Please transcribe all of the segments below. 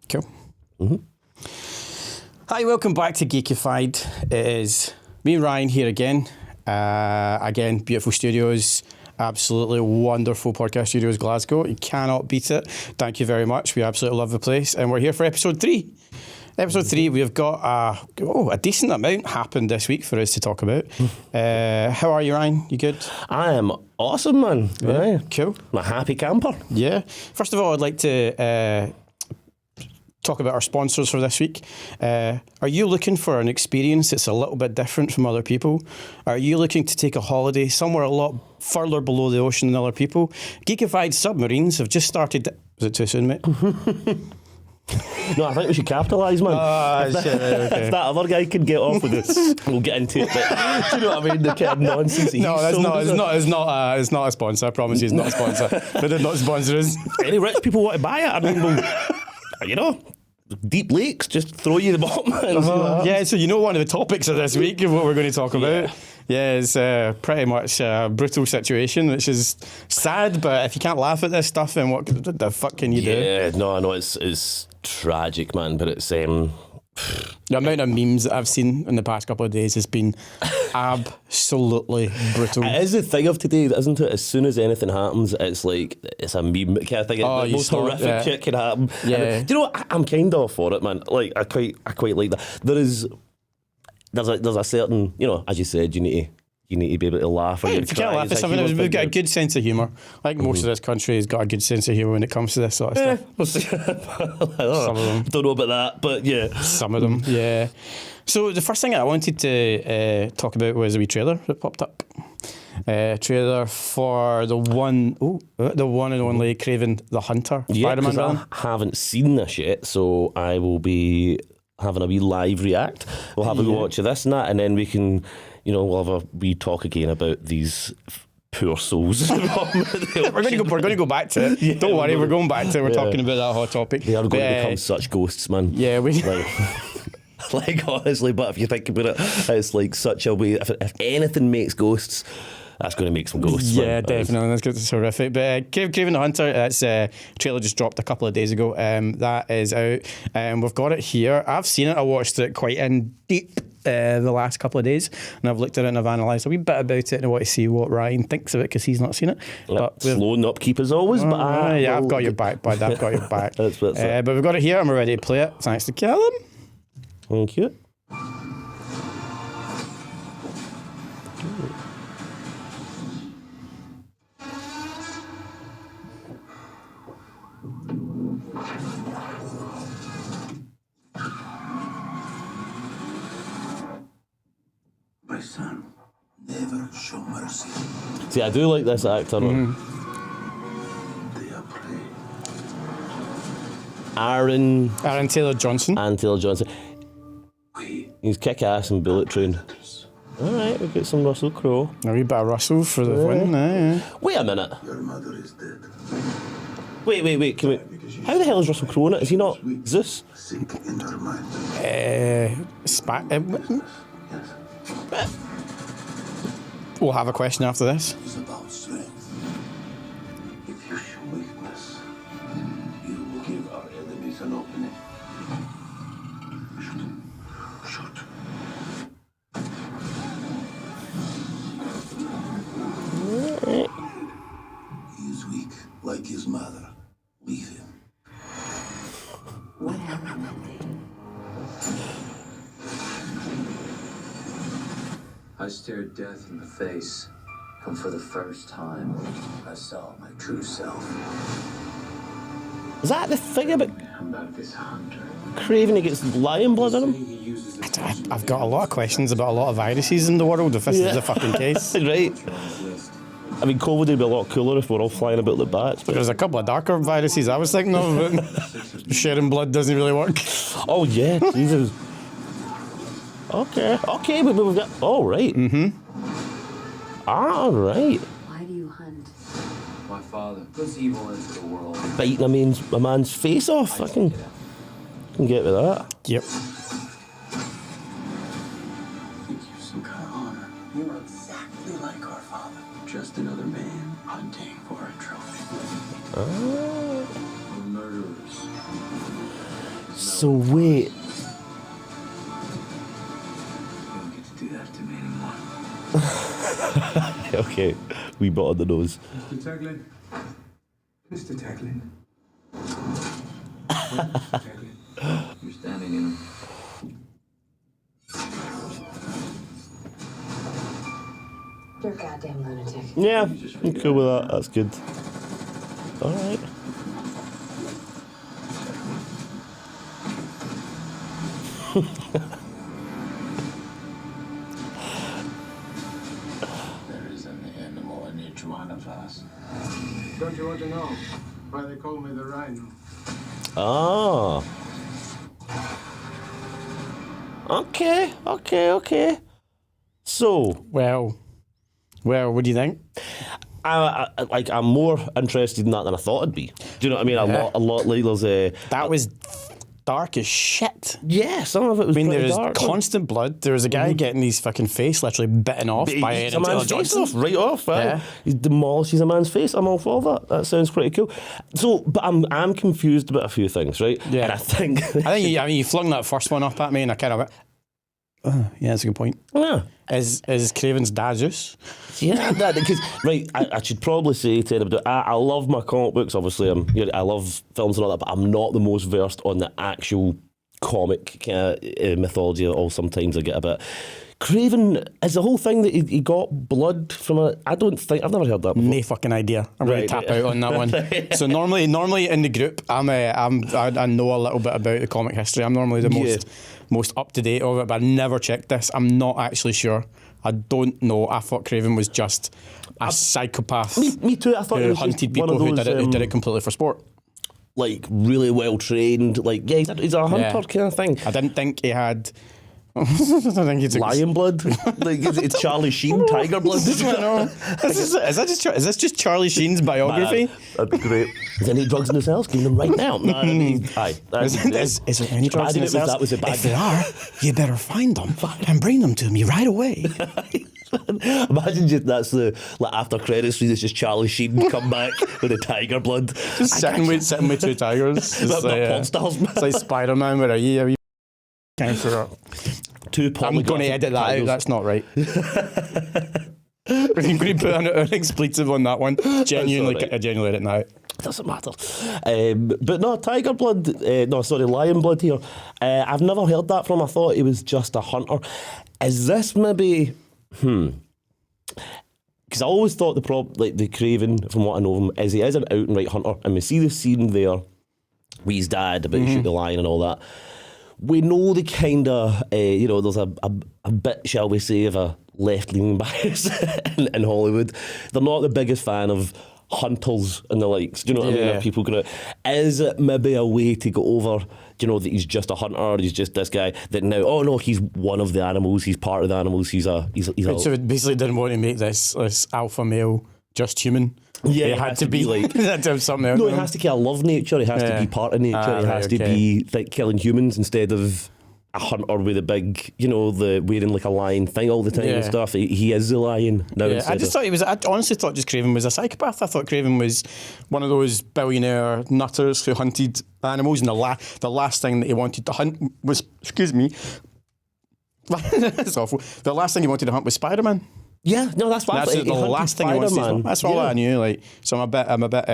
Cool. Hi, welcome back to Geekified. It is me and Ryan here again. Again, beautiful studios. Absolutely wonderful podcast studios, Glasgow. You cannot beat it. Thank you very much. We absolutely love the place. And we're here for episode 3. Episode 3, we've got a decent amount happened this week for us to talk about. How are you, Ryan? You good? I am awesome, man. Yeah, cool. I'm a happy camper. Yeah. First of all, I'd like to talk about our sponsors for this week. Are you looking for an experience that's a little bit different from other people? Are you looking to take a holiday somewhere a lot further below the ocean than other people? Geekified submarines have just started... Was it too soon, mate? No, I think we should capitalise, man. Shit, okay. If that other guy can get off with this, we'll get into it. But, do you know what I mean? The kind of nonsense. No, it's not a sponsor. I promise you, it's not a sponsor. They did not sponsor us. Any rich people want to buy it? I mean, well, you know, deep lakes, just throw you the bottom. Yeah, so you know one of the topics of this week of what we're going to talk about. Yeah, it's pretty much a brutal situation, which is sad, but if you can't laugh at this stuff, then what the fuck can you do? Yeah, no, I know it's tragic, man, but it's... The amount of memes that I've seen in the past couple of days has been absolutely brutal. It is the thing of today, isn't it? As soon as anything happens, it's like, it's a meme kind of thing. The most horrific shit can happen. Yeah. And, do you know what? I'm kind of for it, man. Like, I quite like that. There's a certain, you know, as you said, you need to be able to laugh. Or if you can't laugh at something, we've got a good sense of humour. I think most of this country has got a good sense of humour when it comes to this sort of stuff. We'll see. Some of them. Don't know about that, but yeah. Some of them, yeah. So the first thing I wanted to talk about was a wee trailer that popped up. Trailer for the one and only Kraven the Hunter, Spiderman villain. I haven't seen this yet, so I will be having a wee live react. We'll have a watch of this and that, and then we can, you know, we'll have a wee talk again about these poor souls. We're going to go back to it. Yeah, don't worry, we're going back to it. We're talking about that hot topic. They are going to become such ghosts, man. Yeah, we... Like honestly, but if you think about it, it's like such a way. If anything makes ghosts, that's going to make some ghosts. Yeah, man. definitely. That's good. It's horrific. But Kraven the Hunter, that's trailer just dropped a couple of days ago. That is out. We've got it here. I've seen it. I watched it quite in deep the last couple of days, and I've looked at it and I've analysed a wee bit about it, and I want to see what Ryan thinks of it because he's not seen it. But slow and upkeep as always. But I've got your back, bud. I've got your back. But we've got it here and we're ready to play it. Thanks to Callum. Thank you. My son, never show mercy. See, I do like this actor. They are prey. Aaron Taylor Johnson. He's kick-ass and Bullet Train. Alright, we've got some Russell Crowe. A wee bit of Russell for the win. Wait a minute. Your mother is dead. Wait, can we... How the hell is Russell Crowe in it? Is he not Zeus? Sick in her mind. Yes. We'll have a question after this. It's about strength. If you show weakness, you will give our enemies an opening. Shoot. He is weak, like his mother. Leave him. What happened? I stared death in the face, and for the first time, I saw my true self. Is that the thing about This hunter. Kraven? He gets lion blood in him? He uses it I've got a lot of questions about a lot of viruses in the world if this is the fucking case. Right. I mean, COVID would be a lot cooler if we're all flying about like bats. But There's a couple of darker viruses I was thinking of, but sharing blood doesn't really work. oh yeah, Jesus. Okay, but we've got... Oh, right. All right. Why do you hunt? my father puts evil into the world. Biting a man's face off. I can get with that. Yep. Think you're some kind of honor. You're exactly like our father. Just another man hunting for a trophy. We're murderers. So wait. You don't get to do that to me anymore. Okay, we bought on the nose. Mr. Taglin. Mr. Taglin. Mr. Taglin. You're standing in him. You're a goddamn lunatic. Yeah, I'm cool with that. That's good. All right. There is an animal in each one of us. Don't you want to know why they call me the Rhino? Ah. Okay. So, Well, what do you think? I'm more interested in that than I thought I'd be. Do you know what I mean? A lot like there's a. That was dark as shit. Yeah, some of it was. I mean, pretty there was dark. constant blood. There was a guy getting his fucking face literally bitten off by It's Aaron a Taylor man's face Johnson. off, right off. Yeah. He demolishes a man's face. I'm all for that. That sounds pretty cool. So, but I'm confused about a few things, right? Yeah. And I think. You flung that first one up at me, and I kind of went, yeah, that's a good point. Yeah. Is Kraven's dad Zeus? Yeah, because I should probably say to anybody, I love my comic books. Obviously, I love films and all that, but I'm not the most versed on the actual comic kind of mythology. Or sometimes I get a bit. Kraven is the whole thing that he got blood from a. I don't think I've never heard that before. No fucking idea. I'm going Right, to tap right. out on that one. So normally in the group, I know a little bit about the comic history. I'm normally the most up to date of it, but I never checked this. I'm not actually sure. I don't know. I thought Kraven was just a psychopath. Me too. I thought he who was hunted just one people of those, who did it completely for sport. like really well trained. Like he's a hunter kind of thing. I didn't think he had. I think he's Lion blood, like it's Charlie Sheen, tiger blood. I know. Is this just Charlie Sheen's biography? Man, that'd be great. Is there any drugs in his house? Give them right now. No, aye. Is there any drugs in his house? That was a bad. If there are, you better find them and bring them to me right away. Imagine just that's the like after credits scene. It's just Charlie Sheen come back with the tiger blood. Just sitting with two tigers. It's Porn stars. it's like Spiderman. Where are you? Time for Two I'm going to edit that out. That's not right. We're going to put an expletive on that one. Genuinely edit that out. Doesn't matter. But no, tiger blood. Lion blood here. I've never heard that from. I thought he was just a hunter. Is this maybe? Because I always thought the Kraven, from what I know of him, is he is an out and right hunter, and we see the scene there with his dad about shoot the lion and all that. We know the kind of, there's a bit, shall we say, of a left-leaning bias in Hollywood. They're not the biggest fan of hunters and the likes. Do you know what I mean? Are people gonna? Is it maybe a way to go over? Do you know that he's just a hunter? Or he's just this guy that now? Oh no, he's one of the animals. He's part of the animals. He's So it basically didn't want to make this alpha male just human. Yeah, it had to be like it had to have something else. No, he has to love nature. He has to be part of nature. He has to be like killing humans instead of a hunter with a big, the wearing like a lion thing all the time and stuff. He is the lion now. Yeah, I honestly thought just Kraven was a psychopath. I thought Kraven was one of those billionaire nutters who hunted animals, and the last thing that he wanted to hunt was, excuse me, it's awful. The last thing he wanted to hunt was Spiderman. Yeah, no, that's the last thing he wanted to hunt. That's all I knew. Like, so I'm a bit.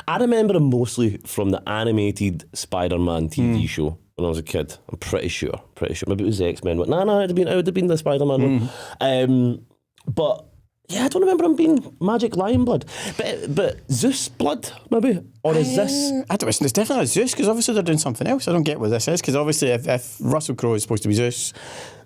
I remember him mostly from the animated Spider-Man TV show when I was a kid. I'm pretty sure. Maybe it was the X-Men. But no, it would have been the Spider-Man one. But yeah, I don't remember him being magic lion blood. But Zeus blood, maybe? Or is this? I don't. It's definitely not Zeus, because obviously they're doing something else. I don't get what this is, because obviously if Russell Crowe is supposed to be Zeus,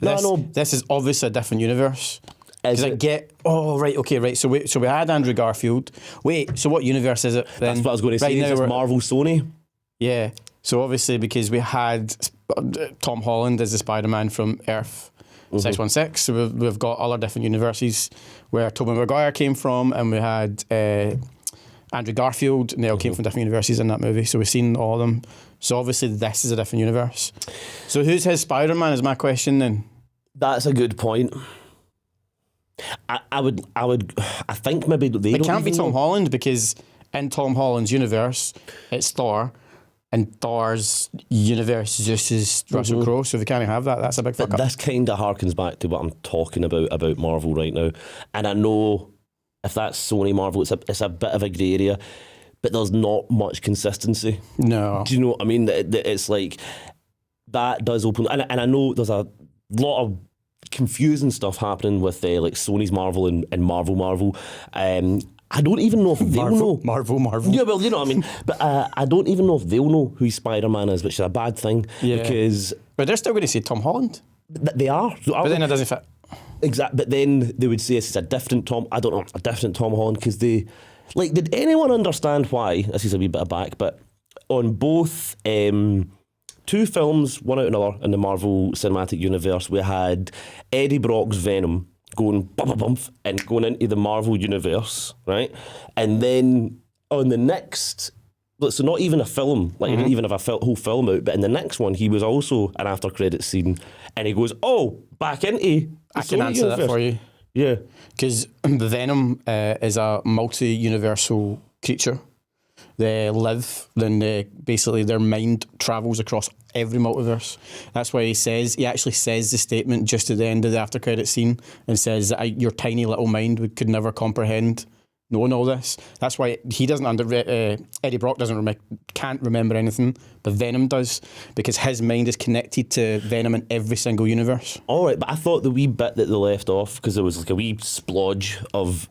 this is obviously a different universe. Because I get, So we had Andrew Garfield. Wait, so what universe is it then? That's what I was going to say. Is this Marvel Sony? Yeah. So obviously, because we had Tom Holland as the Spider-Man from Earth 616, so we've got other different universes where Tobey Maguire came from, and we had Andrew Garfield, and they all came from different universes in that movie. So we've seen all of them. So obviously, this is a different universe. So who's his Spider-Man is my question then? That's a good point. I think maybe they It can't be Tom Holland, because in Tom Holland's universe, it's Thor. in Thor's universe, Zeus is Russell Crowe, so if they can't have that, that's a big fuck But up. this kind of harkens back to what I'm talking about Marvel right now. And I know if that's Sony Marvel, it's a bit of a grey area, but there's not much consistency. No. Do you know what I mean? It's like, that does open, and I know there's a lot of confusing stuff happening with like Sony's Marvel and Marvel. I don't even know if they'll know. Marvel. Yeah, well, you know what I mean. But I don't even know if they'll know who Spider-Man is, which is a bad thing. Yeah. Because But they're still going to say Tom Holland. they are. But then it doesn't fit. Exactly. But then they would say it's a different Tom. I don't know, a different Tom Holland, because they, like, did anyone understand why? This is a wee bit of back, but on both two films, one out another in the Marvel Cinematic Universe, we had Eddie Brock's Venom going bump and going into the Marvel Universe, right? And then on the next, so not even a film, like he didn't even have a whole film out, but in the next one, he was also an after credit scene, and he goes, "Oh, back into the I can Sony answer universe." that for you. Yeah. Because the Venom is a multi-universal creature. They live, then basically their mind travels across every multiverse. That's why he actually says the statement just at the end of the after credit scene and says that your tiny little mind could never comprehend knowing all this. That's why he doesn't Eddie Brock can't remember anything, but Venom does, because his mind is connected to Venom in every single universe. All right, but I thought the wee bit that they left off, because there was like a wee splodge of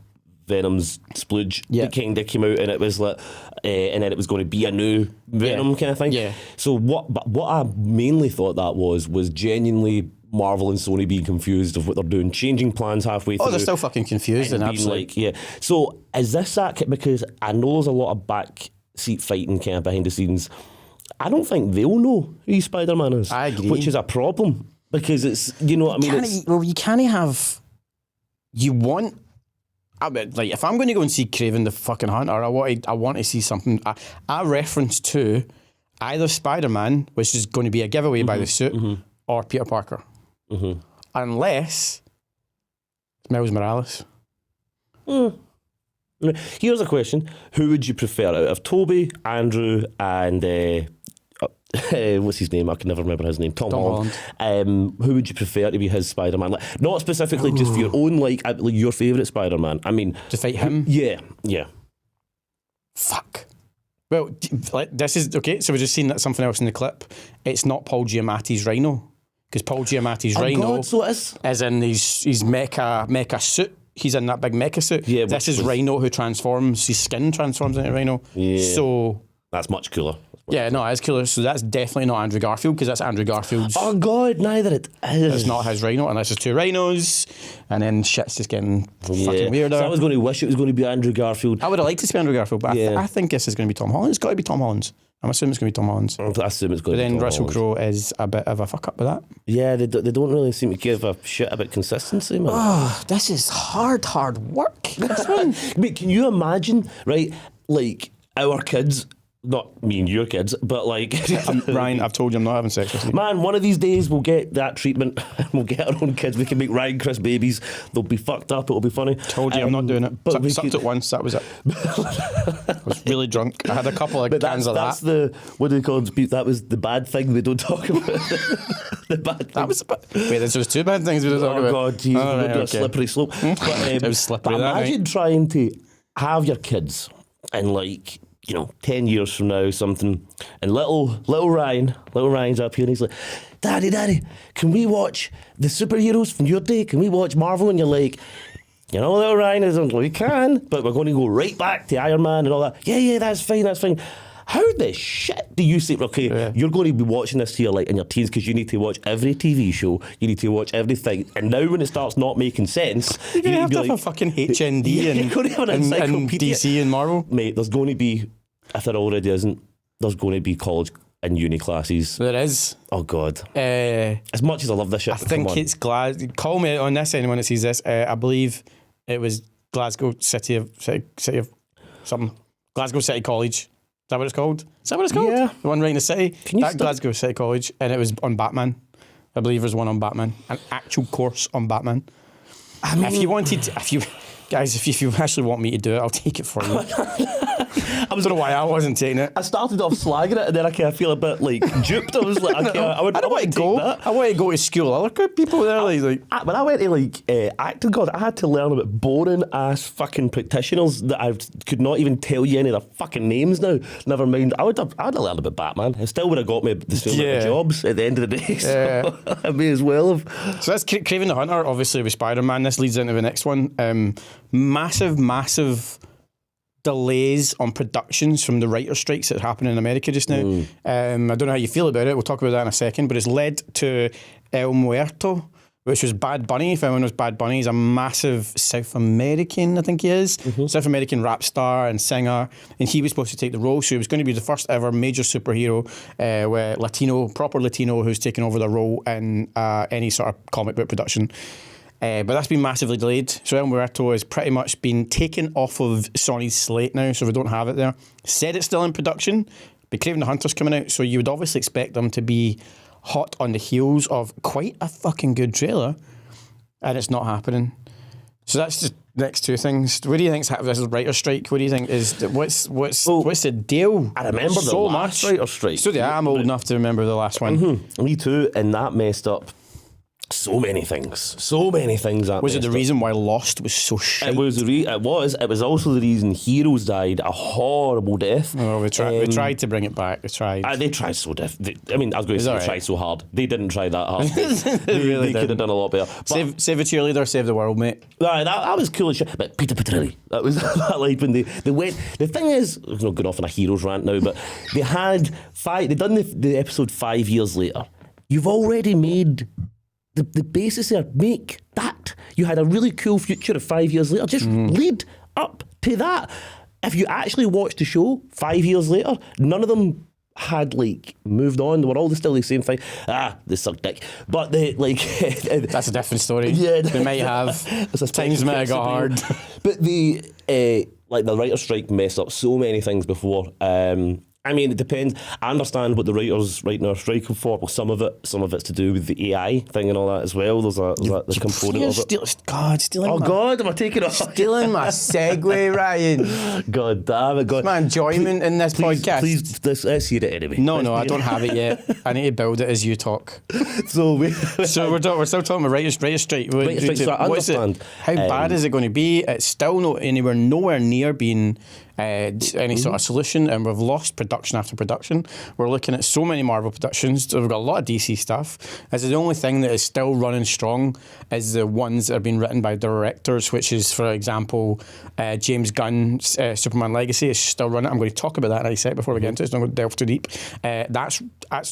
Venom's splooge that kind of came out, and it was like, and then it was going to be a new Venom kind of thing. Yeah. So what I mainly thought that was genuinely Marvel and Sony being confused of what they're doing, changing plans halfway through. Oh, they're still fucking confused and being absolutely. like, yeah. So is this that? Because I know there's a lot of back seat fighting kind of behind the scenes. I don't think they'll know who Spider-Man is. I agree. Which is a problem, because it's, you know what I mean? You can't have. You want. I mean, like, if I'm going to go and see Kraven the fucking Hunter, I want to see something. A reference to either Spider-Man, which is going to be a giveaway by the suit, or Peter Parker. Unless it's Miles Morales. Here's a question: who would you prefer out of Toby, Andrew, and what's his name? I can never remember his name. Tom Holland. Who would you prefer to be his Spider-Man? Like, not specifically just for your own, like your favourite Spider-Man. I mean, To fight him? Yeah. Fuck. Well, this is okay. So we've just seen that something else in the clip. It's not Paul Giamatti's Rhino, because Paul Giamatti's Rhino God, so it is in his mecha suit. He's in that big mecha suit. Yeah, this is Rhino who transforms. His skin transforms into Rhino. Yeah. So that's much cooler. yeah, no, it's cooler. So that's definitely not Andrew Garfield, because that's Andrew Garfield's. Oh God, neither it is. It's not his Rhino, and that's just two rhinos, and then shit's just getting fucking weirder. So I was going to wish it was going to be Andrew Garfield. I would have liked to see Andrew Garfield, but I think this is going to be Tom Holland. It's got to be Tom Holland's. I'm assuming it's going to be Tom Holland's. I assume it's going But to be then Tom Russell Holland. Crowe is a bit of a fuck up with that. Yeah, they don't really seem to give a shit about consistency, man. Oh, this is hard work. This one. Mate, can you imagine, right, like, our kids, not me and your kids, but like... Ryan, I've told you I'm not having sex with you. Man, one of these days we'll get that treatment. We'll get our own kids. We can make Ryan Chris babies. They'll be fucked up. It'll be funny. Told you I'm not doing it. But we Sucked could- it once, that was it. I was really drunk. I had a couple of But cans of that's that. the, what do they call it? That was the bad thing we don't talk about. The bad thing. That was a bit. Wait, there's just two bad things we did talk Oh about. God, Jesus, All we're right, doing a okay. slippery slope. But, It was slippery but that imagine night. trying to have your kids and, like, 10 years from now, something, and little Ryan's up here, and he's like, Daddy, can we watch the superheroes from your day? Can we watch Marvel? And you're like, little Ryan is, we can, but we're going to go right back to Iron Man and all that. Yeah, that's fine. How the shit do you say, okay, you're going to be watching this here, like, in your teens, because you need to watch every TV show, you need to watch everything, and now when it starts not making sense, You're going to have be to have a fucking HND you're going to have an and encyclopedia. DC and Marvel. Mate, there's going to be, if there already isn't, there's going to be college and uni classes. There is. Oh God. I As much as I love this shit, but think come on. it's Glasgow. Call me on this, anyone that sees this. I believe it was Glasgow City of something. Glasgow City College. Is that what it's called? Yeah. The one right in the city. Can you That Glasgow City College, and it was on Batman. I believe there's one on Batman. An actual course on Batman. I mean, if Guys, if you actually want me to do it, I'll take it for you. I don't know why I wasn't taking it. I started off slagging it, and then I kind of feel a bit like duped. I was like, okay, I don't want to go. I want to go to school. Other good people there, when I went to acting God, I had to learn about boring ass fucking practitioners that I could not even tell you any of their fucking names now. Never mind, I'd have learned about Batman. It still would have got me the same amount of jobs at the end of the day. So I may as well have. So that's Kraven the Hunter, obviously with Spiderman. This leads into the next one. Massive delays on productions from the writer strikes that happen in America just now. I don't know how you feel about it. We'll talk about that in a second, but it's led to El Muerto, which was Bad Bunny. If anyone knows Bad Bunny, he's a massive South American, I think he is, South American rap star and singer, and he was supposed to take the role, so he was going to be the first ever major superhero, where proper Latino, who's taken over the role in any sort of comic book production. But that's been massively delayed. So El Muerto has pretty much been taken off of Sony's slate now, so we don't have it there. Said it's still in production, but Kraven the Hunter's coming out, so you would obviously expect them to be hot on the heels of quite a fucking good trailer, and it's not happening. So that's the next two things. What do you think's happening? This is writer strike. What do you think is what's the deal? I remember the last writer strike. So I'm old enough to remember the last one. Me too, and that messed up so many things. That was it the reason why Lost was so shit? It was. It was also the reason Heroes died a horrible death. Oh, we tried to bring it back. We tried. They tried so I mean, I was going to say they tried so hard. They didn't try that hard. They could have done a lot better. But, save a cheerleader, save the world, mate. That was cool as shit. But Peter Petrelli, that was like when they went. The thing is, it's not good off on a Heroes rant now, but they had they done the episode 5 years later. You've already made the basis there. Make that. You had a really cool future of 5 years later. Just lead up to that. If you actually watched the show 5 years later, none of them had moved on. They were all still the same thing. They suck dick. But they that's a different story. Yeah, they might have. Times might have got hard. But the writer strike messed up so many things before. I mean, it depends. I understand what the writers right now are striking for. Well, some of it's to do with the AI thing and all that as well. There's a component of it. Stealing am I taking it? Stealing my segue, Ryan. God damn it, God. It's my enjoyment in this podcast. Please, let's hear it anyway. No, I don't have it yet. I need to build it as you talk. So we're still talking about writer strike. So I understand. How bad is it going to be? It's still nowhere near being any sort of solution, and we've lost production after production. We're looking at so many Marvel productions. So we've got a lot of DC stuff. As the only thing that is still running strong is the ones that are being written by directors, which is, for example, James Gunn's Superman Legacy is still running. I'm going to talk about that in a sec before we get into it. It's not going to delve too deep. That's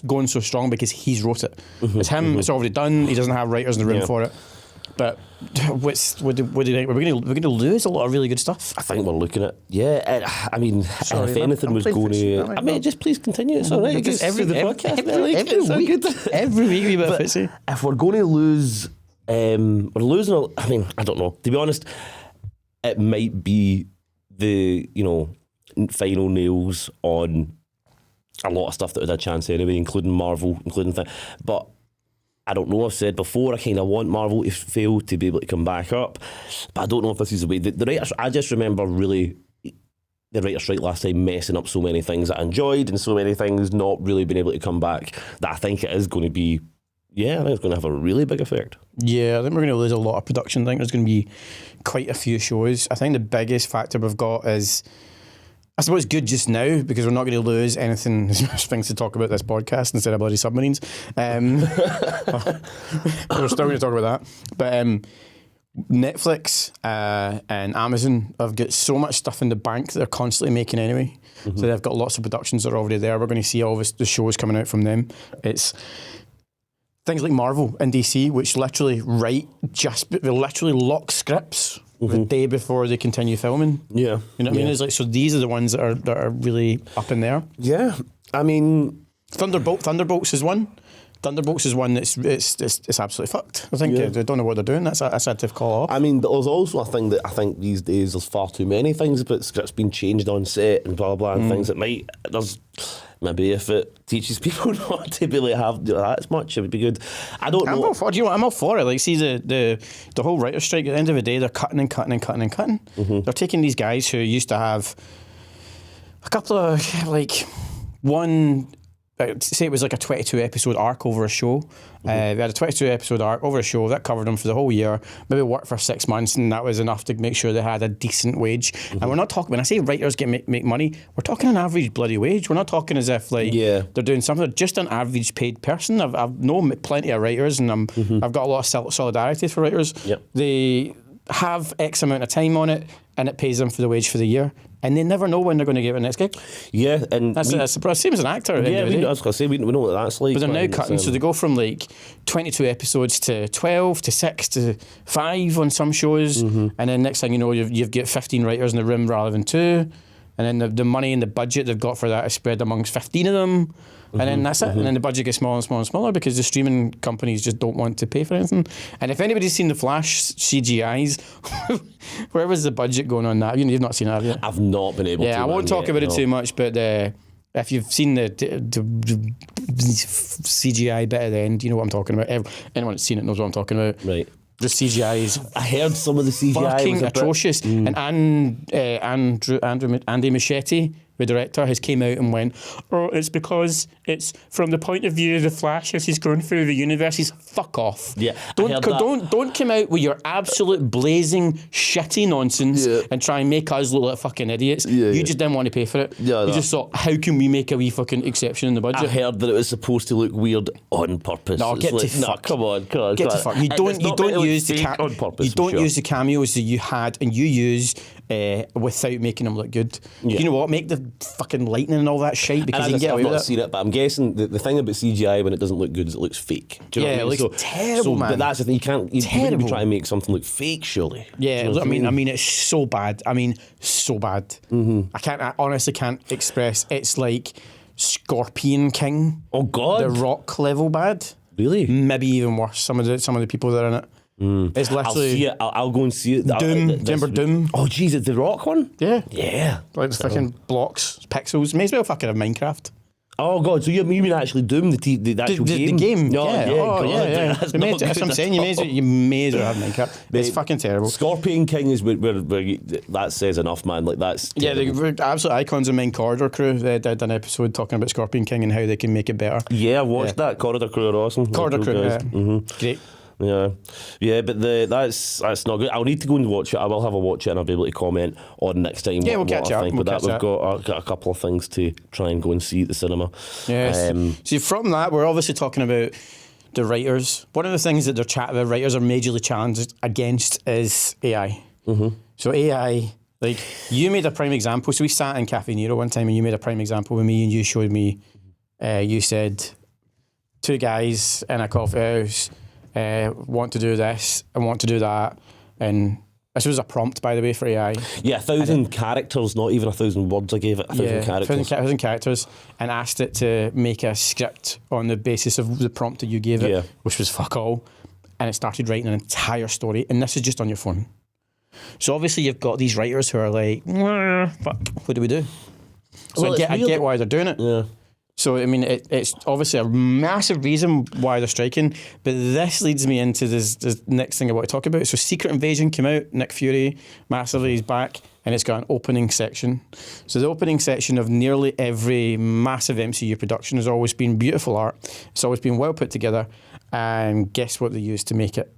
going so strong because he's wrote it. It's him. It's already done. He doesn't have writers in the room for it. But what do you think? We're going to lose a lot of really good stuff. I think we're looking at I mean, if anything was going to, I mean, just please continue. It's all right. Because every week we bit of fitsy. If we're going to lose, we're losing. I mean, I don't know. To be honest, it might be the final nails on a lot of stuff that had a chance anyway, including Marvel, but. I don't know, I've said before, I kind of want Marvel to fail to be able to come back up, but I don't know if this is the way. The writers, I just remember really the writer strike last time messing up so many things that I enjoyed and so many things not really being able to come back that I think it is going to be, I think it's going to have a really big effect. Yeah, I think we're going to lose a lot of production. I think there's going to be quite a few shows. I think the biggest factor we've got is, I suppose, good just now because we're not going to lose anything. There's much things to talk about this podcast instead of bloody submarines. We're still going to talk about that. But Netflix and Amazon have got so much stuff in the bank that they're constantly making anyway. So they've got lots of productions that are already there. We're going to see all the shows coming out from them. It's things like Marvel and DC, which literally they literally lock scripts the day before they continue filming. Yeah. You know what I mean? It's like, so these are the ones that are really up in there. Yeah. I mean, Thunderbolts is one. Thunderbolts is one that's it's absolutely fucked. I think they don't know what they're doing. That's a tough call off. I mean, there's also a thing that I think these days there's far too many things about scripts being changed on set and blah blah blah and things that might Maybe if it teaches people not to be like have that much, it would be good. I don't know. Do you know what? I'm all for it. Like, see the whole writer's strike. At the end of the day, they're cutting and cutting and cutting and cutting. They're taking these guys who used to have a couple of like one. Say it was like a 22 episode arc over a show. They had a 22 episode arc over a show that covered them for the whole year. Maybe worked for 6 months, and that was enough to make sure they had a decent wage. And we're not talking, when I say writers make money, we're talking an average bloody wage. We're not talking as if like they're doing something. Just an average paid person. I've known plenty of writers, and I've got a lot of solidarity for writers. They have X amount of time on it, and it pays them for the wage for the year. And they never know when they're going to get the next gig. Yeah, and that's the same as an actor. Yeah, I was going to say we know what that's like. But they're now cutting, so they go from like 22 episodes to 12 to 6 to 5 on some shows, and then next thing you know, you've got 15 writers in the room rather than 2, and then the money and the budget they've got for that is spread amongst 15 of them. And then that's it. And then the budget gets smaller and smaller and smaller because the streaming companies just don't want to pay for anything. And if anybody's seen the Flash CGIs, where was the budget going on that? You've not seen that, have you? I've not been able to. Yeah, I won't talk about it too much, but if you've seen the CGI bit at the end, you know what I'm talking about. Anyone that's seen it knows what I'm talking about. Right. The CGI is I heard some of the CGI fucking was atrocious. And Andy Machete, the director, has came out and went, oh, it's because it's from the point of view of the Flash as he's going through the universe. He's fuck off. Yeah, don't come out with your absolute blazing shitty nonsense and try and make us look like fucking idiots. You just didn't want to pay for it. You just thought, how can we make a wee fucking exception in the budget? I heard that it was supposed to look weird on purpose. No, get to fuck. Come on. Get to fuck. You don't use the cameos that you had and you use without making them look good. You know what? Make the fucking lightning and all that shit because you can get away with it. I've not seen it, but I'm guessing the thing about CGI when it doesn't look good is it looks fake. Do you know what I mean? It looks terrible, man. But that's the thing, you wouldn't be trying to make something look fake, surely. Yeah, I mean, it's so bad. So bad. I honestly can't express. It's like Scorpion King. Oh God, The Rock level bad. Really? Maybe even worse. Some of the people that are in it. It's literally. I'll see it. I'll go and see it. Doom. Remember Doom? Oh, jeez, it's the Rock one? Yeah. Like the fucking blocks, pixels. May as well fucking have Minecraft. Oh God, so you mean actually Doom, the actual game? The game. No, yeah. That's what I'm saying. You may as well have Minecraft. It's fucking terrible. Scorpion King is where that says enough, man. Like that's terrible. They're absolute icons of Main Corridor Crew. They did an episode talking about Scorpion King and how they can make it better. Yeah, I watched that. Corridor Crew are awesome. Corridor Crew, great. Yeah, but that's not good. I'll need to go and watch it. I will have a watch it and I'll be able to comment on next time what I think. But we've got a couple of things to try and go and see at the cinema. Yes. See, from that, we're obviously talking about the writers. One of the things that the writers are majorly challenged against is AI. So AI, like you made a prime example. So we sat in Cafe Nero one time and you made a prime example with me and you showed me, you said, 2 guys in a coffee house want to do this and want to do that, and this was a prompt, by the way, for AI. Yeah, 1,000 characters, not even 1,000 words. I gave it 1,000 characters. 1,000 characters, and asked it to make a script on the basis of the prompt that you gave it, which was fuck all, and it started writing an entire story, and this is just on your phone. So obviously you've got these writers who are like, fuck, what do we do? So I get why they're doing it. Yeah. So, I mean, it's obviously a massive reason why they're striking, but this leads me into this next thing I want to talk about. So, Secret Invasion came out, Nick Fury, massively, he's back, and it's got an opening section. So, the opening section of nearly every massive MCU production has always been beautiful art. It's always been well put together, and guess what they used to make it?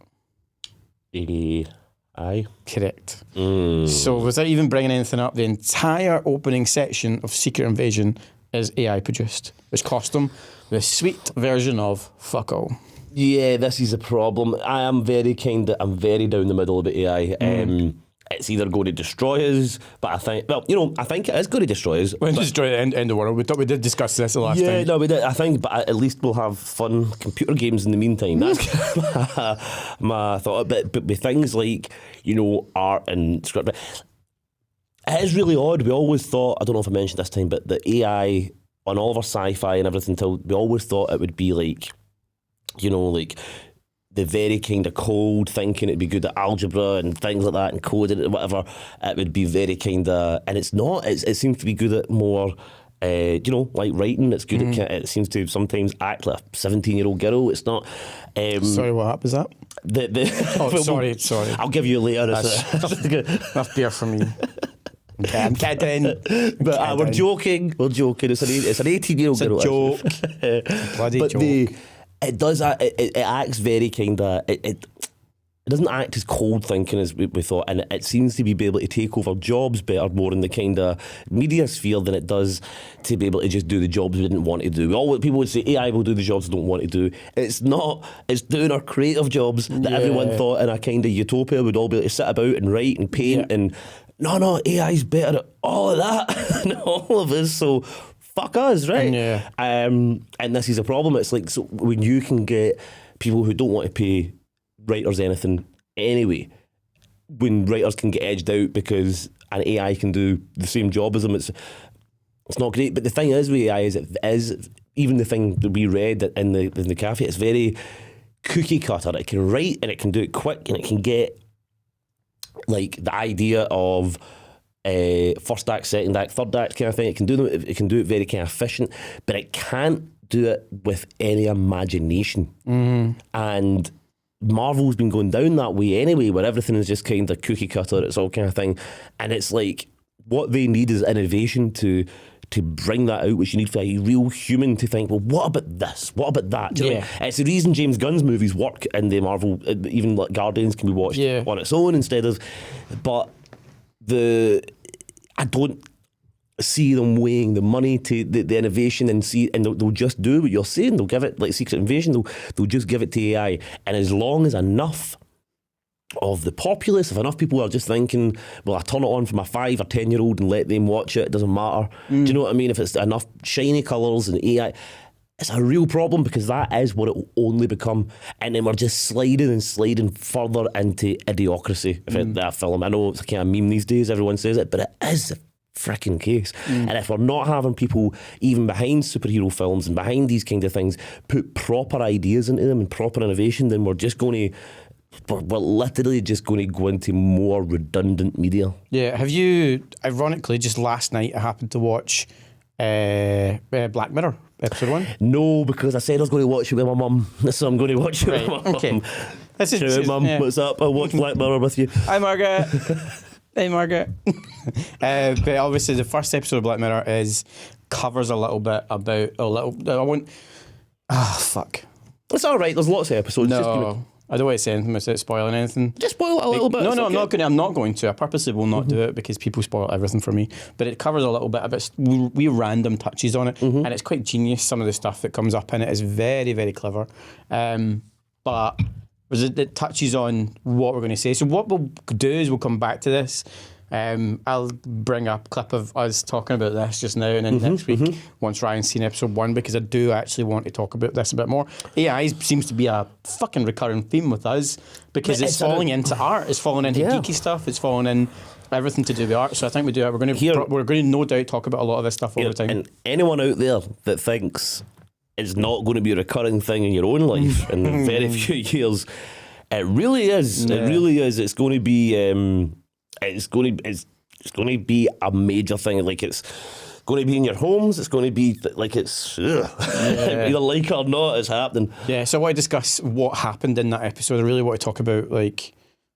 AI. Correct. So, without even bringing anything up, the entire opening section of Secret Invasion is AI produced, which cost them the sweet version of fuck all. Yeah, this is a problem. I'm very down the middle about AI. It's either going to destroy us, but I think it is going to destroy us. When destroy the end of the world. We did discuss this the last time. Yeah, no, we did. I think, but at least we'll have fun computer games in the meantime. That's my thought. But with things like, art and script, it is really odd. We always thought, I don't know if I mentioned this time, but the AI on all of our sci-fi and everything, we always thought it would be like, like the very kind of cold thinking. It'd be good at algebra and things like that and coding and whatever. It would be very kind of, and it's not. It seems to be good at more You know, like writing, it's good. It seems to sometimes act like a 17-year-old girl. It's not. Sorry, what app is that? Oh, sorry. I'll give you later. Enough beer for me. Okay, I'm kidding. But we're joking. We're joking. It's an 18-year-old girl. It's a joke. Bloody but joke. It does. It acts very kind of. It doesn't act as cold thinking as we thought, and it seems to be able to take over jobs better, more in the kind of media sphere than it does to be able to just do the jobs we didn't want to do. All people would say AI will do the jobs we don't want to do. It's not. It's doing our creative jobs that everyone thought in a kind of utopia would all be able to sit about and write and paint and no, AI's better at all of that than all of us. So fuck us, right? Yeah. And this is a problem. It's like, so when you can get people who don't want to pay writers anything anyway, when writers can get edged out because an AI can do the same job as them, it's not great. But the thing is with AI is even the thing that we read in the cafe, it's very cookie cutter. It can write and it can do it quick and it can get like the idea of first act, second act, third act kind of thing. It can do it very kind of efficient, but it can't do it with any imagination. And Marvel's been going down that way anyway, where everything is just kind of cookie cutter, it's all kind of thing. And it's like, what they need is innovation to bring that out, which you need for a real human to think, well, what about this? What about that? Do you know what I mean? It's the reason James Gunn's movies work in the Marvel, even like Guardians can be watched on its own instead of, but I don't see them weighing the money to the innovation and they'll just do what you're saying. They'll give it like Secret Invasion. They'll just give it to AI, and as long as enough of the populace, if enough people are just thinking, well, I turn it on for my 5 or 10-year-old and let them watch it doesn't matter. Do you know what I mean? If it's enough shiny colours and AI, it's a real problem, because that is what it will only become. And then we're just sliding further into idiocracy. That film, I know it's a kind of meme these days, everyone says it, but it is the freaking case. And if we're not having people even behind superhero films and behind these kind of things put proper ideas into them and proper innovation, then we're literally just going to go into more redundant media. Yeah. Have you, ironically, just last night I happened to watch Black Mirror episode 1? No, because I said I was going to watch it with my mum, so I'm going to watch it with my mum. Okay. Mum, what's up? I'll watch Black Mirror with you. Hi, Margaret. Hey, Margaret. But obviously the first episode of Black Mirror covers a little bit about fuck. It's all right. There's lots of episodes. No, I don't want to say anything without spoiling anything. Just spoil it a little bit. No, I'm not going to. I purposely will not do it because people spoil everything for me. But it covers a little bit about we random touches on it, and it's quite genius. Some of the stuff that comes up in it is very, very clever. But it touches on what we're going to say. So what we'll do is we'll come back to this. I'll bring up a clip of us talking about this just now, and then next week, once Ryan's seen episode 1, because I do actually want to talk about this a bit more. AI seems to be a fucking recurring theme with us, because it's falling into art, it's falling into geeky stuff, it's falling in everything to do with art. So I think we do it. We're going to no doubt talk about a lot of this stuff all the time. And anyone out there that thinks it's not going to be a recurring thing in your own life in the very few years, it really is. Yeah. It really is. It's going to be. It's going to be a major thing. Like, it's going to be in your homes. It's going to be like it's either like it or not. It's happening. Yeah. So I want to discuss what happened in that episode. I really want to talk about like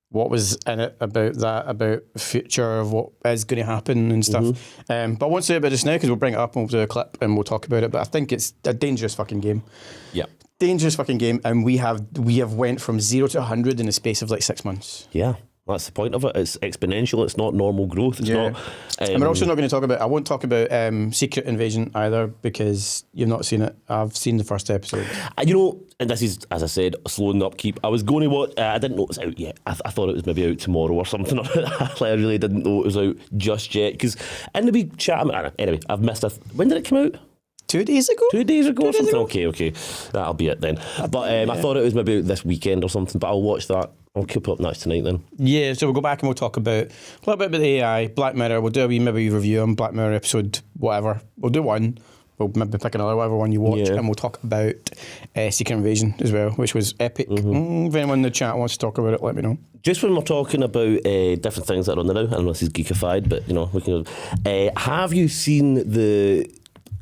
what was in it, about that, about the future of what is going to happen and stuff. But I won't say about this now because we'll bring it up and we'll do a clip and we'll talk about it. But I think it's a dangerous fucking game. Yeah. Dangerous fucking game, and we have went from 0 to 100 in the space of like 6 months. Yeah. That's the point of it. It's exponential. It's not normal growth. It's not. And we're also not going to talk about. I won't talk about Secret Invasion either, because you've not seen it. I've seen the first episode. You know, and this is, as I said, slow and upkeep. I was going to watch. I didn't know it was out yet. I thought it was maybe out tomorrow or something. I really didn't know it was out just yet, because in the big chat. Anyway, I've missed it. When did it come out? 2 days ago? 2 days ago or something? Okay. That'll be it then. But I thought it was maybe this weekend or something, but I'll watch that. I'll keep up next tonight then. Yeah, so we'll go back and we'll talk about a little bit about the AI, Black Mirror. We'll do maybe a review on Black Mirror episode, whatever. We'll do one. We'll maybe pick another, whatever one you watch, and we'll talk about Secret Invasion as well, which was epic. If anyone in the chat wants to talk about it, let me know. Just when we're talking about different things that are on there now, I don't know if this is Geekified, but you know, we can. Have you seen the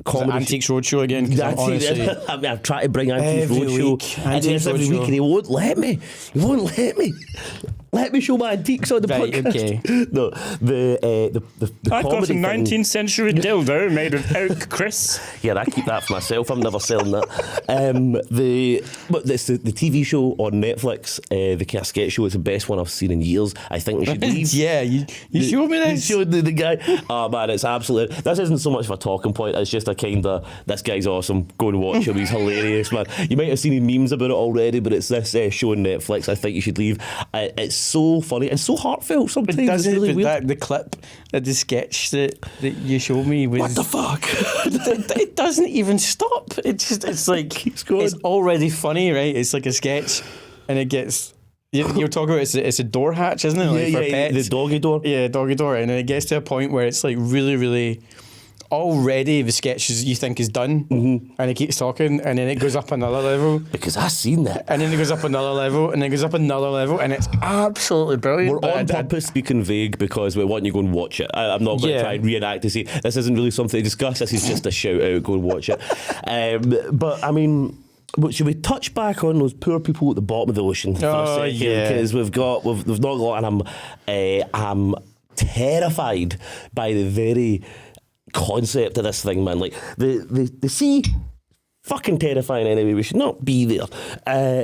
comedy. Antiques Roadshow again. 'Cause I'm honestly, I mean, I've tried to bring Antiques Every Roadshow. week, And Antiques every Roadshow. week, and he won't let me. He won't let me. Let me show my antiques on the Right, podcast. okay. No, the I've got comedy a thing. 19th century dildo made of oak, Chris. Yeah, I keep that for myself. I'm never selling that. But it's the TV show on Netflix, the kind of sketch show. It's the best one I've seen in years. I think we should leave. yeah, you showed me this. You showed the guy. Oh man, it's absolutely. This isn't so much of a talking point. It's just a kind of, this guy's awesome. Go and watch him. He's hilarious, man. You might have seen memes about it already, but it's this show on Netflix. I think you should leave. It's so funny and so heartfelt. Sometimes Does it's it? really But weird. the clip, the sketch that you showed me was. What the fuck? it doesn't even stop. It's like Keeps going. it's already funny, right? It's like a sketch, and it gets. You're talking about it's a door hatch, isn't it? Like for pets. The doggy door. Yeah, doggy door, and then it gets to a point where it's like really, really. Already the sketch you think is done, and it keeps talking, and then it goes up another level, Because I seen that. and then it goes up another level, and then it goes up another level, and it's absolutely brilliant. We're But on purpose speaking vague because we want you to go and watch it. I'm not going to Yeah. try and reenact to say this isn't really something to discuss. This is just a shout out. Go and watch it. But I mean, should we touch back on those poor people at the bottom of the ocean for a Oh, second? yeah. Because we've not got, and I'm terrified by the very concept of this thing, man. Like the sea, fucking terrifying anyway. We should not be there.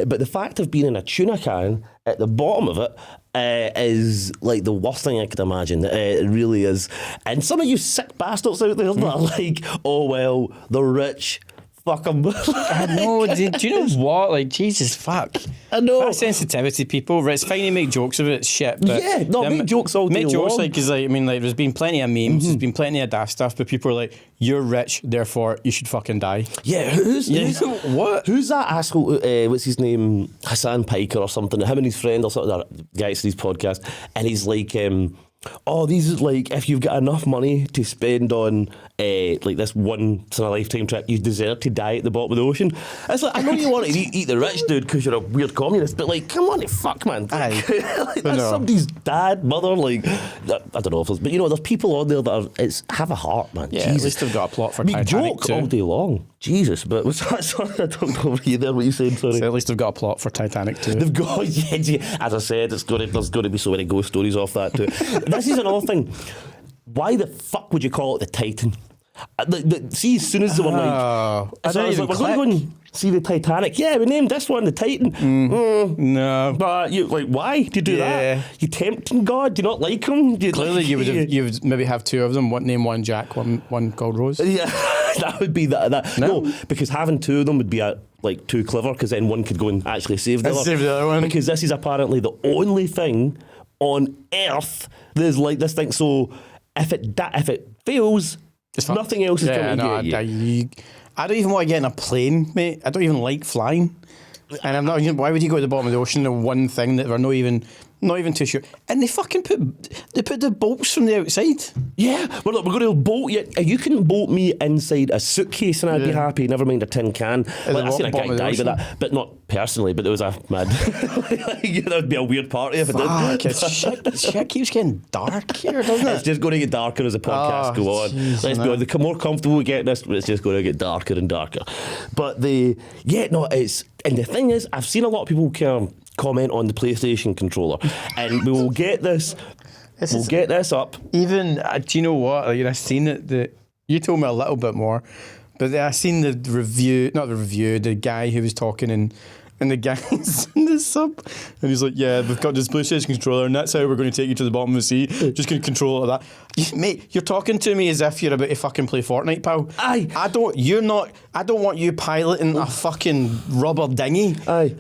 But the fact of being in a tuna can at the bottom of it is like the worst thing I could imagine. It really is. And some of you sick bastards out there that are like, oh well, the rich. Fuck them. I know. Do you know what? Like, Jesus, fuck. I know. That sensitivity, people. Right, it's fine to make jokes about shit, but Yeah, no, make jokes all day Make jokes, long. like, because like, I mean, like, there's been plenty of memes, there's been plenty of daft stuff, but people are like, "You're rich, therefore you should fucking die." Yeah, who's What? Who's that asshole? What's his name? Hassan Piker or something. Him and his friend or something. The guy to these podcasts, and he's like, "Oh, these is like if you've got enough money to spend on like this once in a lifetime trip, you deserve to die at the bottom of the ocean." It's like, I know you want to eat the rich dude because you're a weird communist, but like, come on, the fuck, man. Aye. Like, that's No. somebody's dad, mother. Like, I don't know if it's, but you know, there's people on there that have a heart, man. Yeah, Jesus. at least they've got a plot for Make Titanic joke too. all day long. Jesus, but was that sorry? I talked over you there. What you saying? Sorry. So at least they've got a plot for Titanic too. They've got, yeah, as I said, there's going to be so many ghost stories off that too. This is another thing. Why the fuck would you call it the Titan? See, as soon as they were like, I so don't I was even like, we're going to go and see the Titanic. Yeah, we named this one the Titan. No. But you like, why do you do Yeah. that? You tempting God? Do you not like him? Do you Clearly, you would maybe have two of them. Name one Jack, one called Rose. Yeah, that would be that. No, because having two of them would be like too clever, because then one could go and actually save the other. Save the other one. Because this is apparently the only thing on Earth that's like this thing. So if it fails, nothing else is going to get you. I don't even want to get in a plane, mate. I don't even like flying. And I'm not. Why would you go to the bottom of the ocean? The one thing that we're not even too sure. And they fucking put the bolts from the outside. Yeah, we're going to bolt you. You couldn't bolt me inside a suitcase and I'd be happy. Never mind a tin can. Like, I seen a guy die with that, but not personally. But there was a mad. That would be a weird party if it did. Shit keeps getting dark here, doesn't It's it? just going to get darker as the podcast go on. Let's be honest, the more comfortable we get this, it's just going to get darker and darker. But it's, and the thing is, I've seen a lot of people comment on the PlayStation controller, and we will get this. We'll get this up. Even do you know what? Like, I seen it. You told me a little bit more, but I seen the review. Not the review. The guy who was talking and the guy's in the sub, and he's like, "Yeah, we've got this PlayStation controller, and that's how we're going to take you to the bottom of the sea. Just going to control it like that." Mate, you're talking to me as if you're about to fucking play Fortnite, pal. Aye. I don't want you piloting a fucking rubber dinghy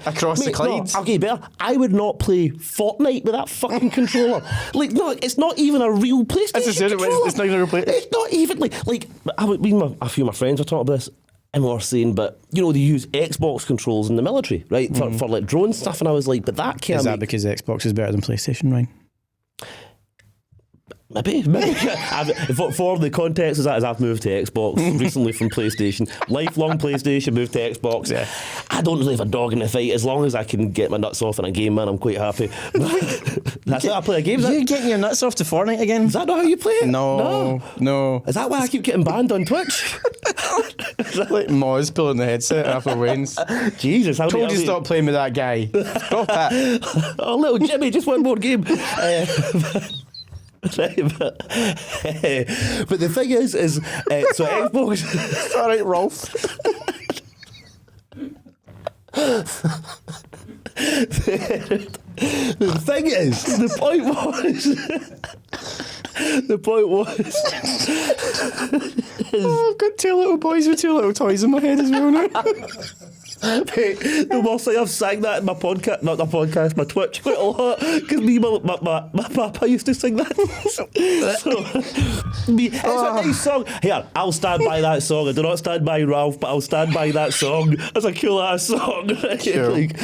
across the Clyde. No, okay, better. I would not play Fortnite with that fucking controller. Like, no, it's not even a real PlayStation As I said, controller. it's not even a real PlayStation. It's not even like a few of my friends were talking about this. And we were saying, but you know, they use Xbox controls in the military, right, for like drone stuff. And I was like, but that can't. Is that because Xbox is better than PlayStation, Ryan? Maybe. For the context is that as I've moved to Xbox recently from PlayStation, lifelong PlayStation, moved to Xbox. Yeah. I don't really have a dog in the fight. As long as I can get my nuts off in a game, man, I'm quite happy. That's how I play a game. You getting your nuts off to Fortnite again? Is that not how you play it? No. Is that why I keep getting banned on Twitch? Like Moz pulling the headset after wins. Jesus, how Told you stop playing with that guy. Stop it. Oh, little Jimmy, just one more game. Right, but the thing is so Xbox. It's all right, Rolf. The thing is, the point was. I've got two little boys with two little toys in my head as well now. Mate, the worst thing I've sang that in my podcast, not the podcast, my Twitch quite a lot, because me and my papa used to sing that. It's a nice song. Here, I'll stand by that song. I do not stand by Ralph, but I'll stand by that song. It's a cool ass song. Sure. Like,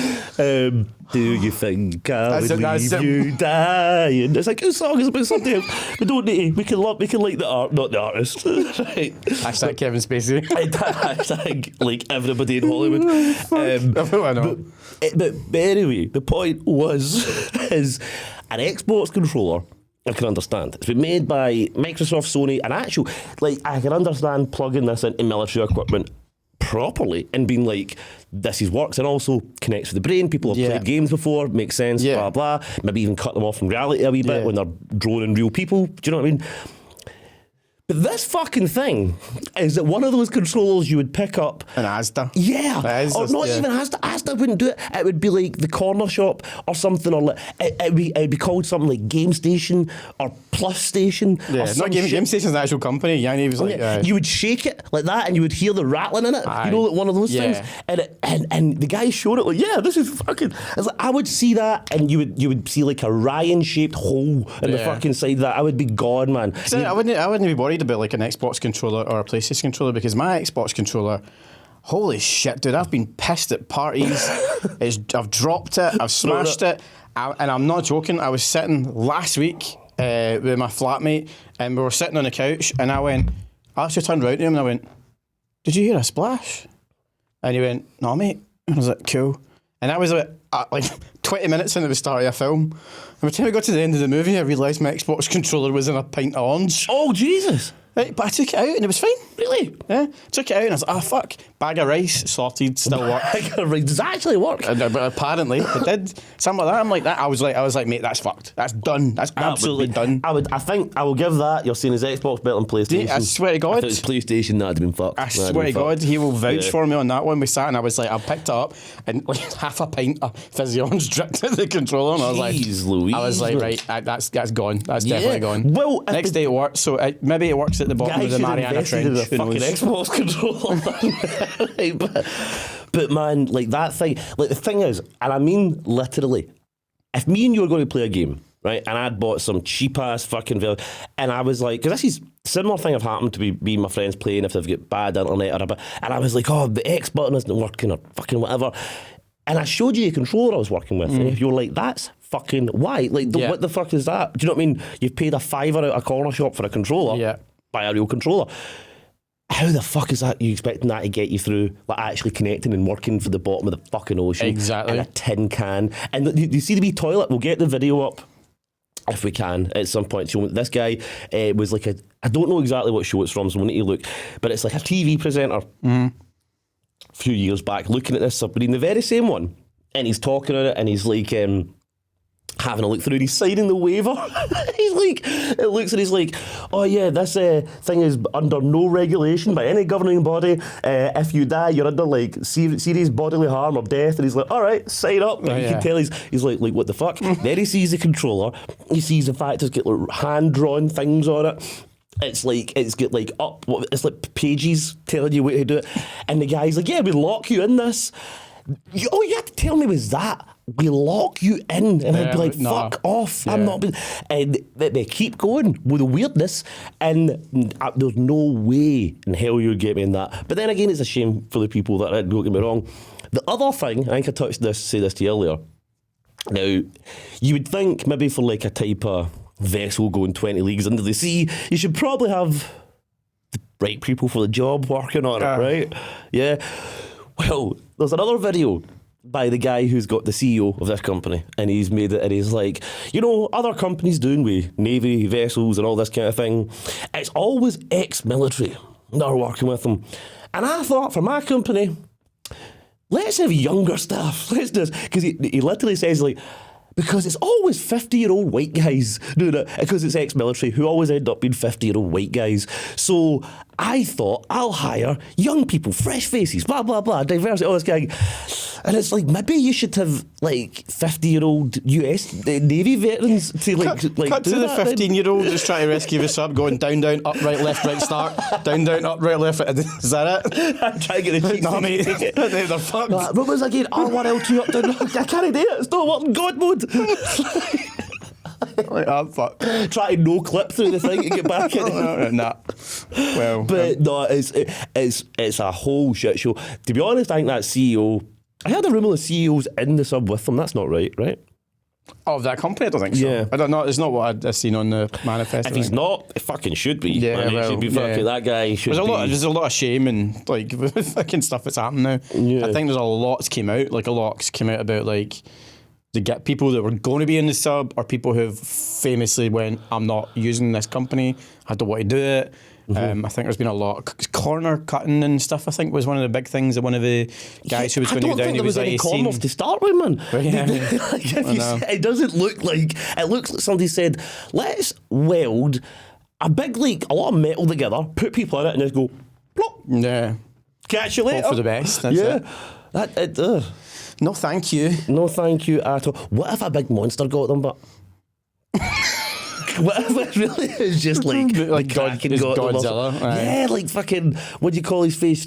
do you think I would leave you dying? It's like a song. It's about something else. We don't need to. We can like the art, not the artist. Right. Hashtag Kevin Spacey. Hashtag like everybody in Hollywood. I know. But anyway, the point is an Xbox controller. I can understand. It's been made by Microsoft, Sony, and actually, like, I can understand plugging this into military equipment properly and being like, this is works, and also connects with the brain. People have played games before, makes sense, blah, blah. Maybe even cut them off from reality a wee bit when they're droning real people. Do you know what I mean? But this fucking thing is that one of those controllers you would pick up. An Asda. Yeah. That is Or not even Asda. Asda wouldn't do it. It would be like the corner shop or something, or like, it'd be called something like Game Station or Plus Station. Yeah, or not Game Station's an actual company. Yeah, and he was like, you would shake it like that and you would hear the rattling in it. Aye. You know, like one of those things. And the guy showed it like, yeah, this is fucking. It's like, I would see that and you would see like a Ryan-shaped hole in the fucking side of that. I would be gone, man. I wouldn't be worried about like an Xbox controller or a PlayStation controller, because my Xbox controller, holy shit, dude, I've been pissed at parties. I've dropped it, I've smashed it, and I'm not joking. I was sitting last week with my flatmate, and we were sitting on the couch, and I actually turned around to him and I went, "Did you hear a splash?" And he went, "No, mate." And I was like, "Cool." And I was like 20 minutes into the start of a film. And by the time we got to the end of the movie, I realised my Xbox controller was in a pint of orange. Oh, Jesus. Right, but I took it out and it was fine. Really? Yeah. Took it out and I was like, oh, fuck. Bag of rice, sorted, still worked. Does that actually work? But apparently it did. Something like that. I'm like that. I was like, mate, that's fucked. That's done. That's absolutely done. I think I will give that. You're saying his Xbox better than PlayStation. I swear to God. If it was PlayStation, that'd have been fucked. I swear to God, he will vouch for me on that one. We sat and I was like, I picked it up and like half a pint of fizzy orange dripped into the controller, and I was like, Louise. I was like, right, that's gone. That's definitely gone. Well, next day it works. So maybe it works at the bottom of the Mariana Trench. In a fucking Xbox controller. Right, but man, like that thing, like the thing is, and I mean literally, if me and you were going to play a game, right, and I'd bought some cheap ass fucking video, and I was like, because this is similar thing have happened to me and my friends playing if they've got bad internet or whatever, and I was like, oh, the X button isn't working or fucking whatever, and I showed you a controller I was working with, and if you were like, that's fucking why, like, what the fuck is that? Do you know what I mean? You've paid $5 out a corner shop for a controller, buy a real controller. How the fuck is that? You expecting that to get you through, like actually connecting and working for the bottom of the fucking ocean? Exactly. And a tin can. And you see the wee toilet? We'll get the video up if we can at some point. So this guy was like I don't know exactly what show it's from, so we need to look. But it's like a TV presenter a few years back looking at this submarine, the very same one. And he's talking on it and he's like, having a look through and he's signing the waiver. He's like, it looks and he's like, oh yeah, this thing is under no regulation by any governing body. If you die, you're under like serious bodily harm or death. And he's like, all right, sign up. And you can tell he's like what the fuck? Then he sees the controller. He sees the fact it's got like hand-drawn things on it. It's got like it's like pages telling you what to do. And the guy's like, yeah, we lock you in this. All you had to tell me was that. We lock you in, and I'd be like, fuck off. I'm not. And they keep going with the weirdness, and there's no way in hell you'd get me in that. But then again, it's a shame for the people that don't get me wrong. The other thing, I think I said this to you earlier. Now, you would think maybe for like a type of vessel going 20 leagues into the sea, you should probably have the right people for the job working on it, right? Yeah. Well, there's another video by the guy who's got the CEO of this company, and he's made it, and he's like, other companies doing with Navy vessels and all this kind of thing, it's always ex-military that are working with them. And I thought, for my company, let's have younger staff. Let's just, because he literally says, like, because it's always 50-year-old white guys doing it, because it's ex-military who always end up being 50-year-old white guys. So I thought, I'll hire young people, fresh faces, blah, blah, blah, diversity, all this gang. And it's like, maybe you should have, like, 50-year-old US Navy veterans to, cut do to the that 15-year-old just trying to rescue the sub, going down, down, up, right, left, start, down, up, right, left, right. Is that it? I'm trying to get the cheeks. No, mate. They're fucked. What was again? R1, L2, up, down. I can't do it. It's not working. God mode. Like, fuck. Try to no clip through the thing to get back in. Nah. Well, But no, it's a whole shit show. To be honest, I think that CEO. I heard a rumour the CEO's in the sub with them. That's not right, right? of that company, I don't think so. Yeah. I don't know. It's not what I've seen on the manifest. If he's not, it fucking should be. Yeah, Man, well, it should be fucking. That guy should there's be. There's a lot of shame and like fucking stuff that's happened now. Yeah. I think there's a lot that's came out. Like a lot's came out about like to get people that were going to be in the sub or people who've famously went, I'm not using this company. I don't want to do it. I think there's been a lot of corner cutting and stuff. I think was one of the big things that one of the guys who was going to go down. He was like, any corners to start with, man. Yeah. Like, it doesn't look like it looks like somebody said, let's weld a big a lot of metal together, put people in it, and just go plop. Yeah, Catch you later. hope for the best. That's yeah. it. No, thank you. No, thank you at all. What if a big monster got them? But what if it really is just like Kraken got them? Godzilla. Yeah, like fucking what do you call his face?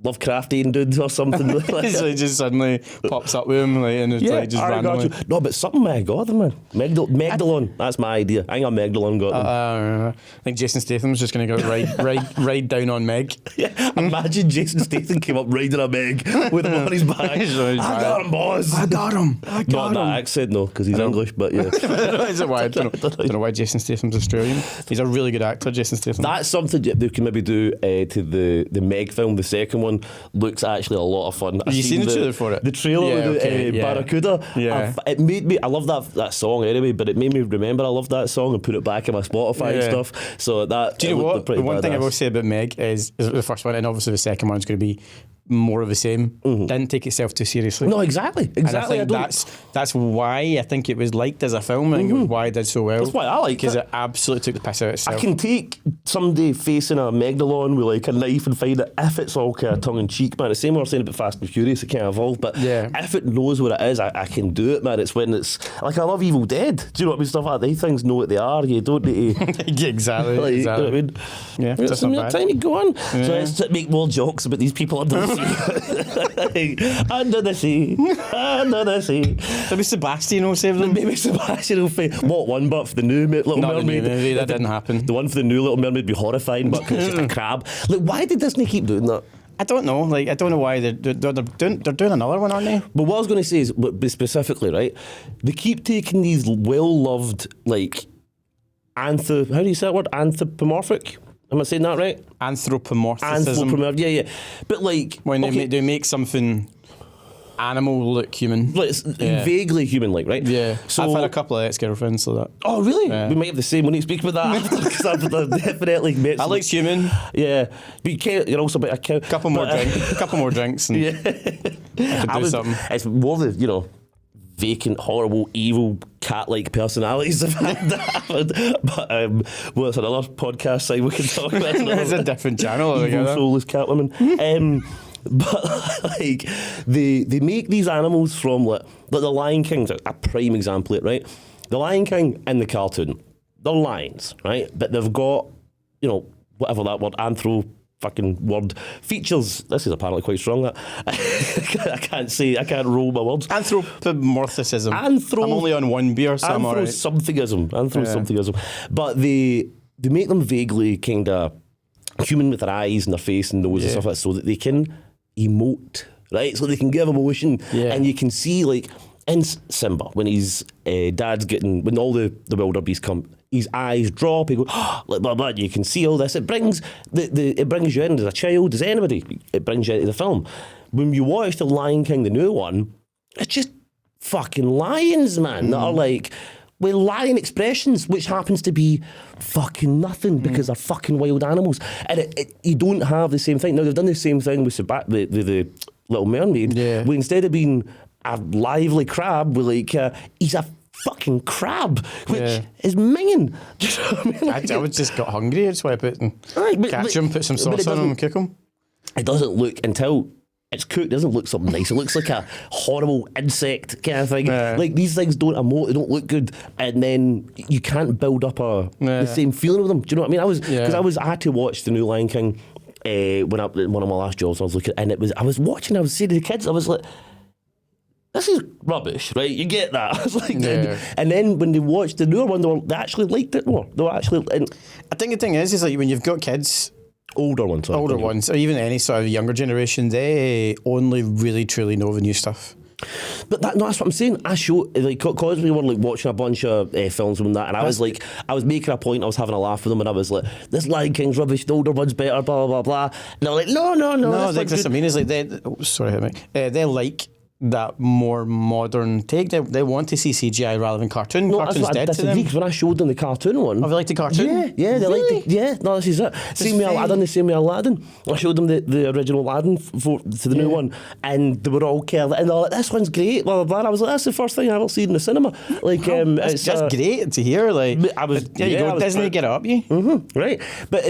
Lovecraftian dude or something. So he just suddenly pops up with him like, and it's like just I got randomly. you. No, but something may have got them, man. Magdalene. That's my idea. I think a Magdalene got them. I think Jason Statham's just going to go ride down on Meg. Yeah, imagine Jason Statham came up riding a Meg with him on his back. I got him, boys. I got him. Not that accent, though, because he's English, but yeah. Is it why? I don't know why Jason Statham's Australian. He's a really good actor, Jason Statham. That's something they can maybe do to the Meg film, the second one. Looks actually a lot of fun. Have you seen the trailer for it? The trailer with Barracuda. Yeah. It made me. I love that song anyway, but it made me remember I love that song and put it back in my Spotify and stuff. So that. Do you know what? The one thing I will say about Meg is the first one, and obviously the second one's going to be more of the same. Didn't take itself too seriously. No, exactly. And I think that's why I think it was liked as a film. I think it was why it did so well. That's why I like it. Because it absolutely took the piss out of itself. I can take somebody facing a Megalon with like a knife and find it if it's all kind of tongue in cheek, man. The same way I was saying about Fast and Furious, it can't evolve, but if it knows what it is, I can do it, man. It's when it's like I love Evil Dead. Do you know what I mean? Stuff like that. These things know what they are. You don't need to. Exactly. Like, exactly. You know what I mean? Yeah, It's some not bad. time to go on. So let's make more jokes about these people under the sea. Under the sea. Under the sea. Maybe Sebastian will save them. Maybe Sebastian will fight. What one, but for the new Little Not Mermaid? the new movie, that didn't happen. The one for the new Little Mermaid would be horrifying, but 'cause it's just a crab. Like, why did Disney keep doing that? I don't know. Like, I don't know why they're doing another one, aren't they? But what I was going to say is, but specifically, right? They keep taking these well-loved, like, how do you say that word? Anthropomorphic? Am I saying that right? Anthropomorphism. Yeah. But like, When they make something animal look human. like, it's vaguely human-like, right? Yeah. So I've had a couple of ex-girlfriends like that. Oh, really? Yeah. We might have the same. We need to speak about that after, because I've definitely met. I likes human. Yeah, but you can't. You're also about a Couple more drinks, and Yeah, I could do something. It's more the vacant, horrible, evil, cat-like personalities I've had. But well, it's another podcast side we can talk about. It's a different channel Evil, altogether. soulless cat women. But like they make these animals from like the Lion King's a prime example, right? The Lion King in the cartoon, they're lions, right? But they've got whatever that word fucking word features. This is apparently quite strong. That I can't roll my words. Anthropomorphism. I'm only on one beer, so I'm all right. Anthro-somethingism. But they make them vaguely kind of human with their eyes and their face and nose and stuff like that, so that they can emote, right? So they can give emotion, and you can see like in Simba, when his dad's when all the wildebeest come, his eyes drop, he goes, blah, blah, blah, you can see all this. It brings it brings you in as a child, as anybody. It brings you into the film. When you watch The Lion King, the new one, it's just fucking lions, man, that are like, with lion expressions, which happens to be fucking nothing because they're fucking wild animals. And you don't have the same thing. Now, they've done the same thing with the Little Mermaid, where instead of being a lively crab, with like, he's a fucking crab, which is minging. Do you know what I mean? Like, I would just got hungry, I'd swipe it and catch him, put some sauce on him and cook him. It doesn't look, until it's cooked, it doesn't look something nice. It looks like a horrible insect kind of thing. Like, these things don't emote, they don't look good, and then you can't build up the same feeling with them. Do you know what I mean? I had to watch the new Lion King one of my last jobs. I was looking, and I was watching. I was saying to the kids, I was like, this is rubbish, right? You get that? I was like, and then when they watched the newer one, they actually liked it more. They were actually. I think the thing is like when you've got kids. Older ones, or even any sort of younger generation, they only really truly know the new stuff. But that's what I'm saying. I show, like, because we were like watching a bunch of films and that, and I was making a point, I was having a laugh with them, and I was like, this Lion King's rubbish, the older one's better, blah blah blah. And they're like, no. That's what I mean. Is like they like that more modern take. They want to see CGI rather than cartoon. No, Cartoon's dead to them. When I showed them the cartoon one, they liked the cartoon. Yeah, they liked it. Yeah, no, this is it. I done the same with Aladdin. I showed them the original Aladdin to the new one, and they were all careless. And they're like, "This one's great." Blah blah blah. And I was like, "That's the first thing I ever seen in the cinema." Like, it's just great to hear. Like, Disney, get it up, you. Mm-hmm, right, but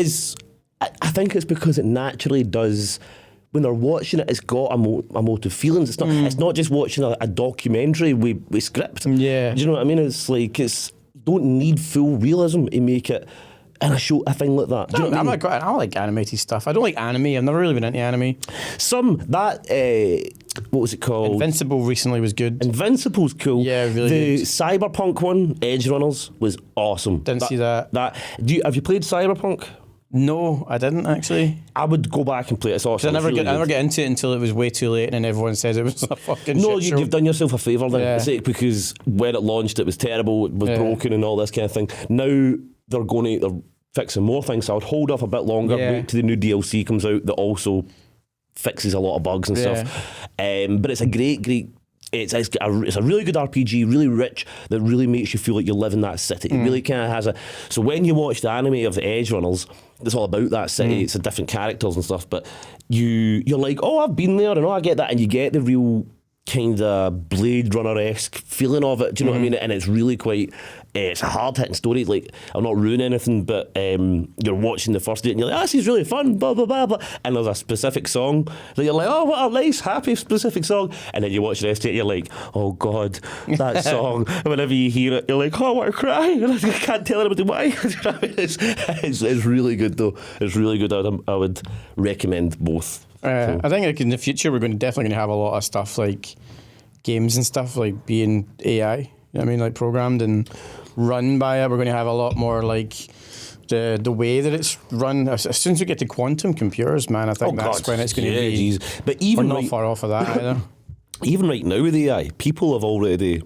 I think it's because it naturally does. When they're watching it, it's got emotive feelings. It's not just watching a documentary with script. Yeah. Do you know what I mean? It's like, you don't need full realism to make it in a thing like that. Do you know what I mean? I like animated stuff. I don't like anime. I've never really been into anime. What was it called? Invincible recently was good. Invincible's cool. Yeah, really the good. Cyberpunk one, Edge Runners, was awesome. Didn't see that. Have you played Cyberpunk? No, I didn't actually. I would go back and play it. It's awesome. I never get into it until it was way too late, and then everyone says it was a fucking shit show. You've done yourself a favour then, because when it launched, it was terrible, it was broken, and all this kind of thing. Now they're fixing more things, so I would hold off a bit longer, wait till the new DLC comes out that also fixes a lot of bugs and stuff. But it's a great. It's a really good RPG, really rich, that really makes you feel like you live in that city. It really kind of has So when you watch the anime of the Edge Runners, it's all about that city. It's the different characters and stuff, but you're like, oh, I've been there, and I get that, and you get the real kind of Blade Runner-esque feeling of it. Do you know what I mean? And it's really quite. It's a hard-hitting story. Like, I'll not ruin anything, but you're watching the first date and you're like, this is really fun, blah, blah, blah, blah. And there's a specific song that you're like, oh, what a nice, happy, specific song. And then you watch the rest of it, you're like, oh, God, that song. And whenever you hear it, you're like, oh, I want to cry. And I can't tell anybody why. It's really good, though. It's really good. I would recommend both. I think like in the future, we're definitely going to have a lot of stuff like games and stuff like being AI. You know what I mean? Like programmed and run by it. We're going to have a lot more like the way that it's run. As soon as we get to quantum computers, man, I think that's when it's going to be. Geez. But even we're not far off of that either. Even right now with AI, people have already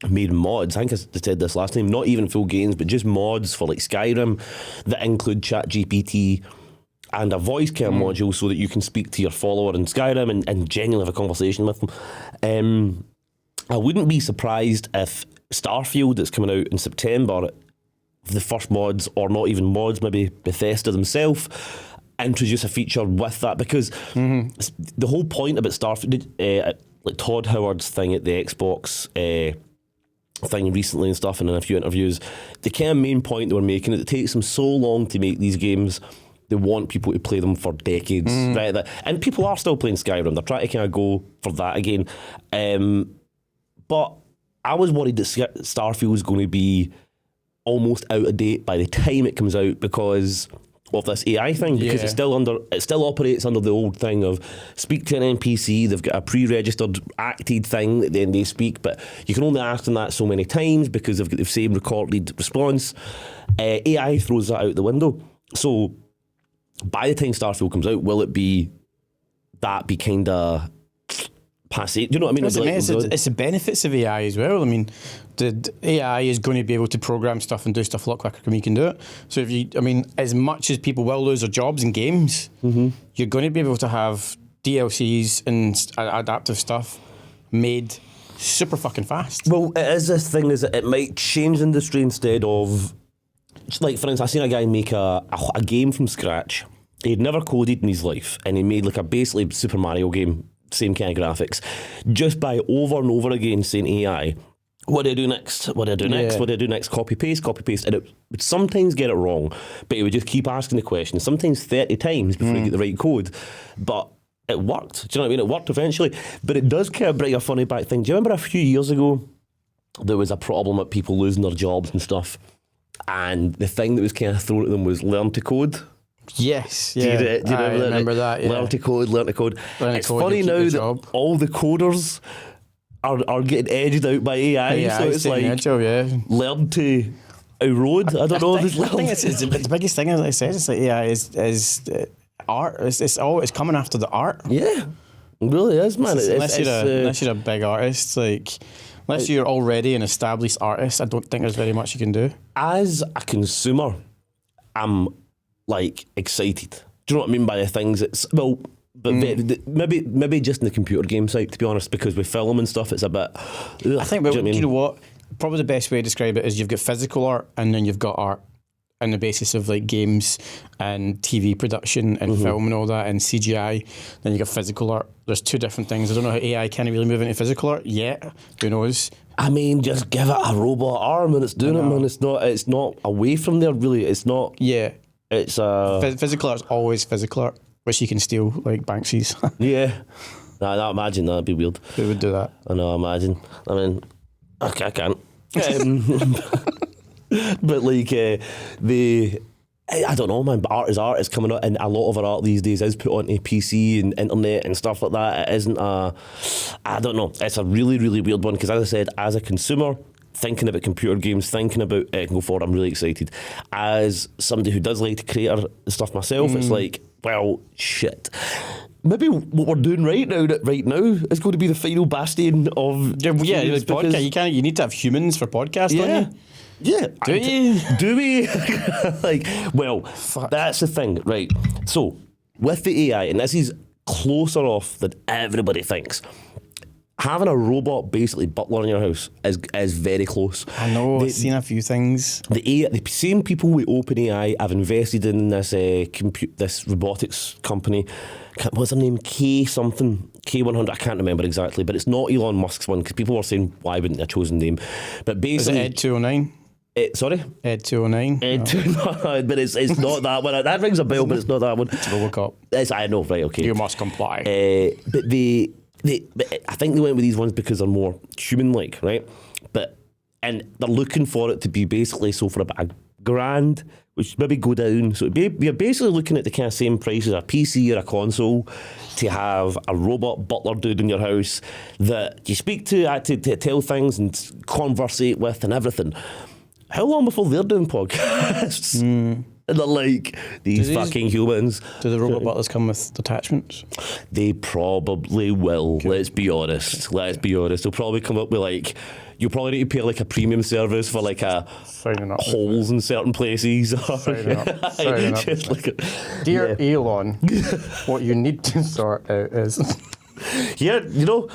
made mods. I think I said this last time. Not even full games, but just mods for like Skyrim that include ChatGPT and a voice cam module so that you can speak to your follower in Skyrim and genuinely have a conversation with them. I wouldn't be surprised if Starfield, that's coming out in September, the first mods, or not even mods, maybe Bethesda themselves, introduce a feature with that, because the whole point about Starfield, like Todd Howard's thing at the Xbox thing recently and stuff, and in a few interviews, the kind of main point they were making is it takes them so long to make these games. They want people to play them for decades, right? And people are still playing Skyrim. They're trying to kind of go for that again. But I was worried that Starfield was going to be almost out of date by the time it comes out because of this AI thing. Because it still operates under the old thing of speak to an NPC. They've got a pre-registered acted thing that then they speak, but you can only ask them that so many times because they've got the same recorded response. AI throws that out the window. So by the time Starfield comes out, will it be kind of passe. Do you know what I mean? It's, It'll be it's the benefits of AI as well. I mean, the AI is going to be able to program stuff and do stuff a lot quicker than we can do it. So if you, I mean, as much as people will lose their jobs in games, you're going to be able to have DLCs and adaptive stuff made super fucking fast. Well, it is this thing is that it might change the industry instead of, like, for instance, I seen a guy make a game from scratch. He'd never coded in his life, and he made like a basically Super Mario game, same kind of graphics, just by over and over again saying AI, what do I do next? What do I do next? What do I do next? Copy paste, and it would sometimes get it wrong, but he would just keep asking the question, sometimes 30 times before you get the right code. But it worked. Do you know what I mean? It worked eventually. But it does kind of bring a funny back thing. Do you remember a few years ago there was a problem with people losing their jobs and stuff, and the thing that was kind of thrown at them was learn to code? Yes, Do you remember that? Yeah. Learn to code. Learn It's to code, funny you keep now your that job. all the coders are getting edged out by AI. So it's like learn to erode. I don't know. I think it's the biggest thing, as I said, it's like AI is art. It's coming after the art. Yeah, it really is, man. Unless you're a big artist, like unless you're already an established artist, I don't think there's very much you can do. As a consumer, I'm like excited. Do you know what I mean by the things? It's but maybe just in the computer game side, to be honest, because with film and stuff, it's a bit. Ugh, I think, but you know what? Probably the best way to describe it is you've got physical art and then you've got art on the basis of like games and TV production and film and all that and CGI. Then you got physical art. There's two different things. I don't know how AI can really move into physical art yet. Who knows? I mean, just give it a robot arm and it's doing it, man. It's not away from there, really. It's not. Yeah. It's physical art's always physical art, which you can steal like Banksy's. Yeah. Nah, imagine that'd be weird. Who would do that? I know, imagine. I mean, I can't. But like I don't know, man. But art is art. It's coming out, and a lot of our art these days is put onto PC and internet and stuff like that. It isn't I don't know. It's a really, really weird one because, as I said, as a consumer, thinking about computer games, thinking about it can go forward, I'm really excited. As somebody who does like to create stuff myself, it's like, well, shit. Maybe what we're doing right now is going to be the final bastion of podcast. You need to have humans for podcasts, don't you? Yeah. Do we? Like, well, Fuck. that's the thing, right? So, with the AI, and this is closer off than everybody thinks, having a robot basically butler in your house is very close. I know, I've seen a few things. The same people with OpenAI have invested in this this robotics company. What's their name? K100. I can't remember exactly, but it's not Elon Musk's one because people were saying why wouldn't they have chosen the name? But basically, is it Ed 209? Sorry? Ed 209. Ed 209, but it's not that one. That rings a bell, but it's not that one. It's Robocop. I know, right? Okay. You must comply. But I think they went with these ones because they're more human-like, right? And they're looking for it to be basically so for about $1,000, which maybe go down. So you're basically looking at the kind of same price as a PC or a console to have a robot butler dude in your house that you speak to tell things and conversate with and everything. How long before they're doing podcasts? And they're like, these fucking humans. Do the robot butlers come with attachments? They probably will, let's be honest. They'll probably come up with like, you'll probably need to pay like a premium service for like holes in certain places. Signing up. Dear Elon, what you need to sort out is... Yeah, you know,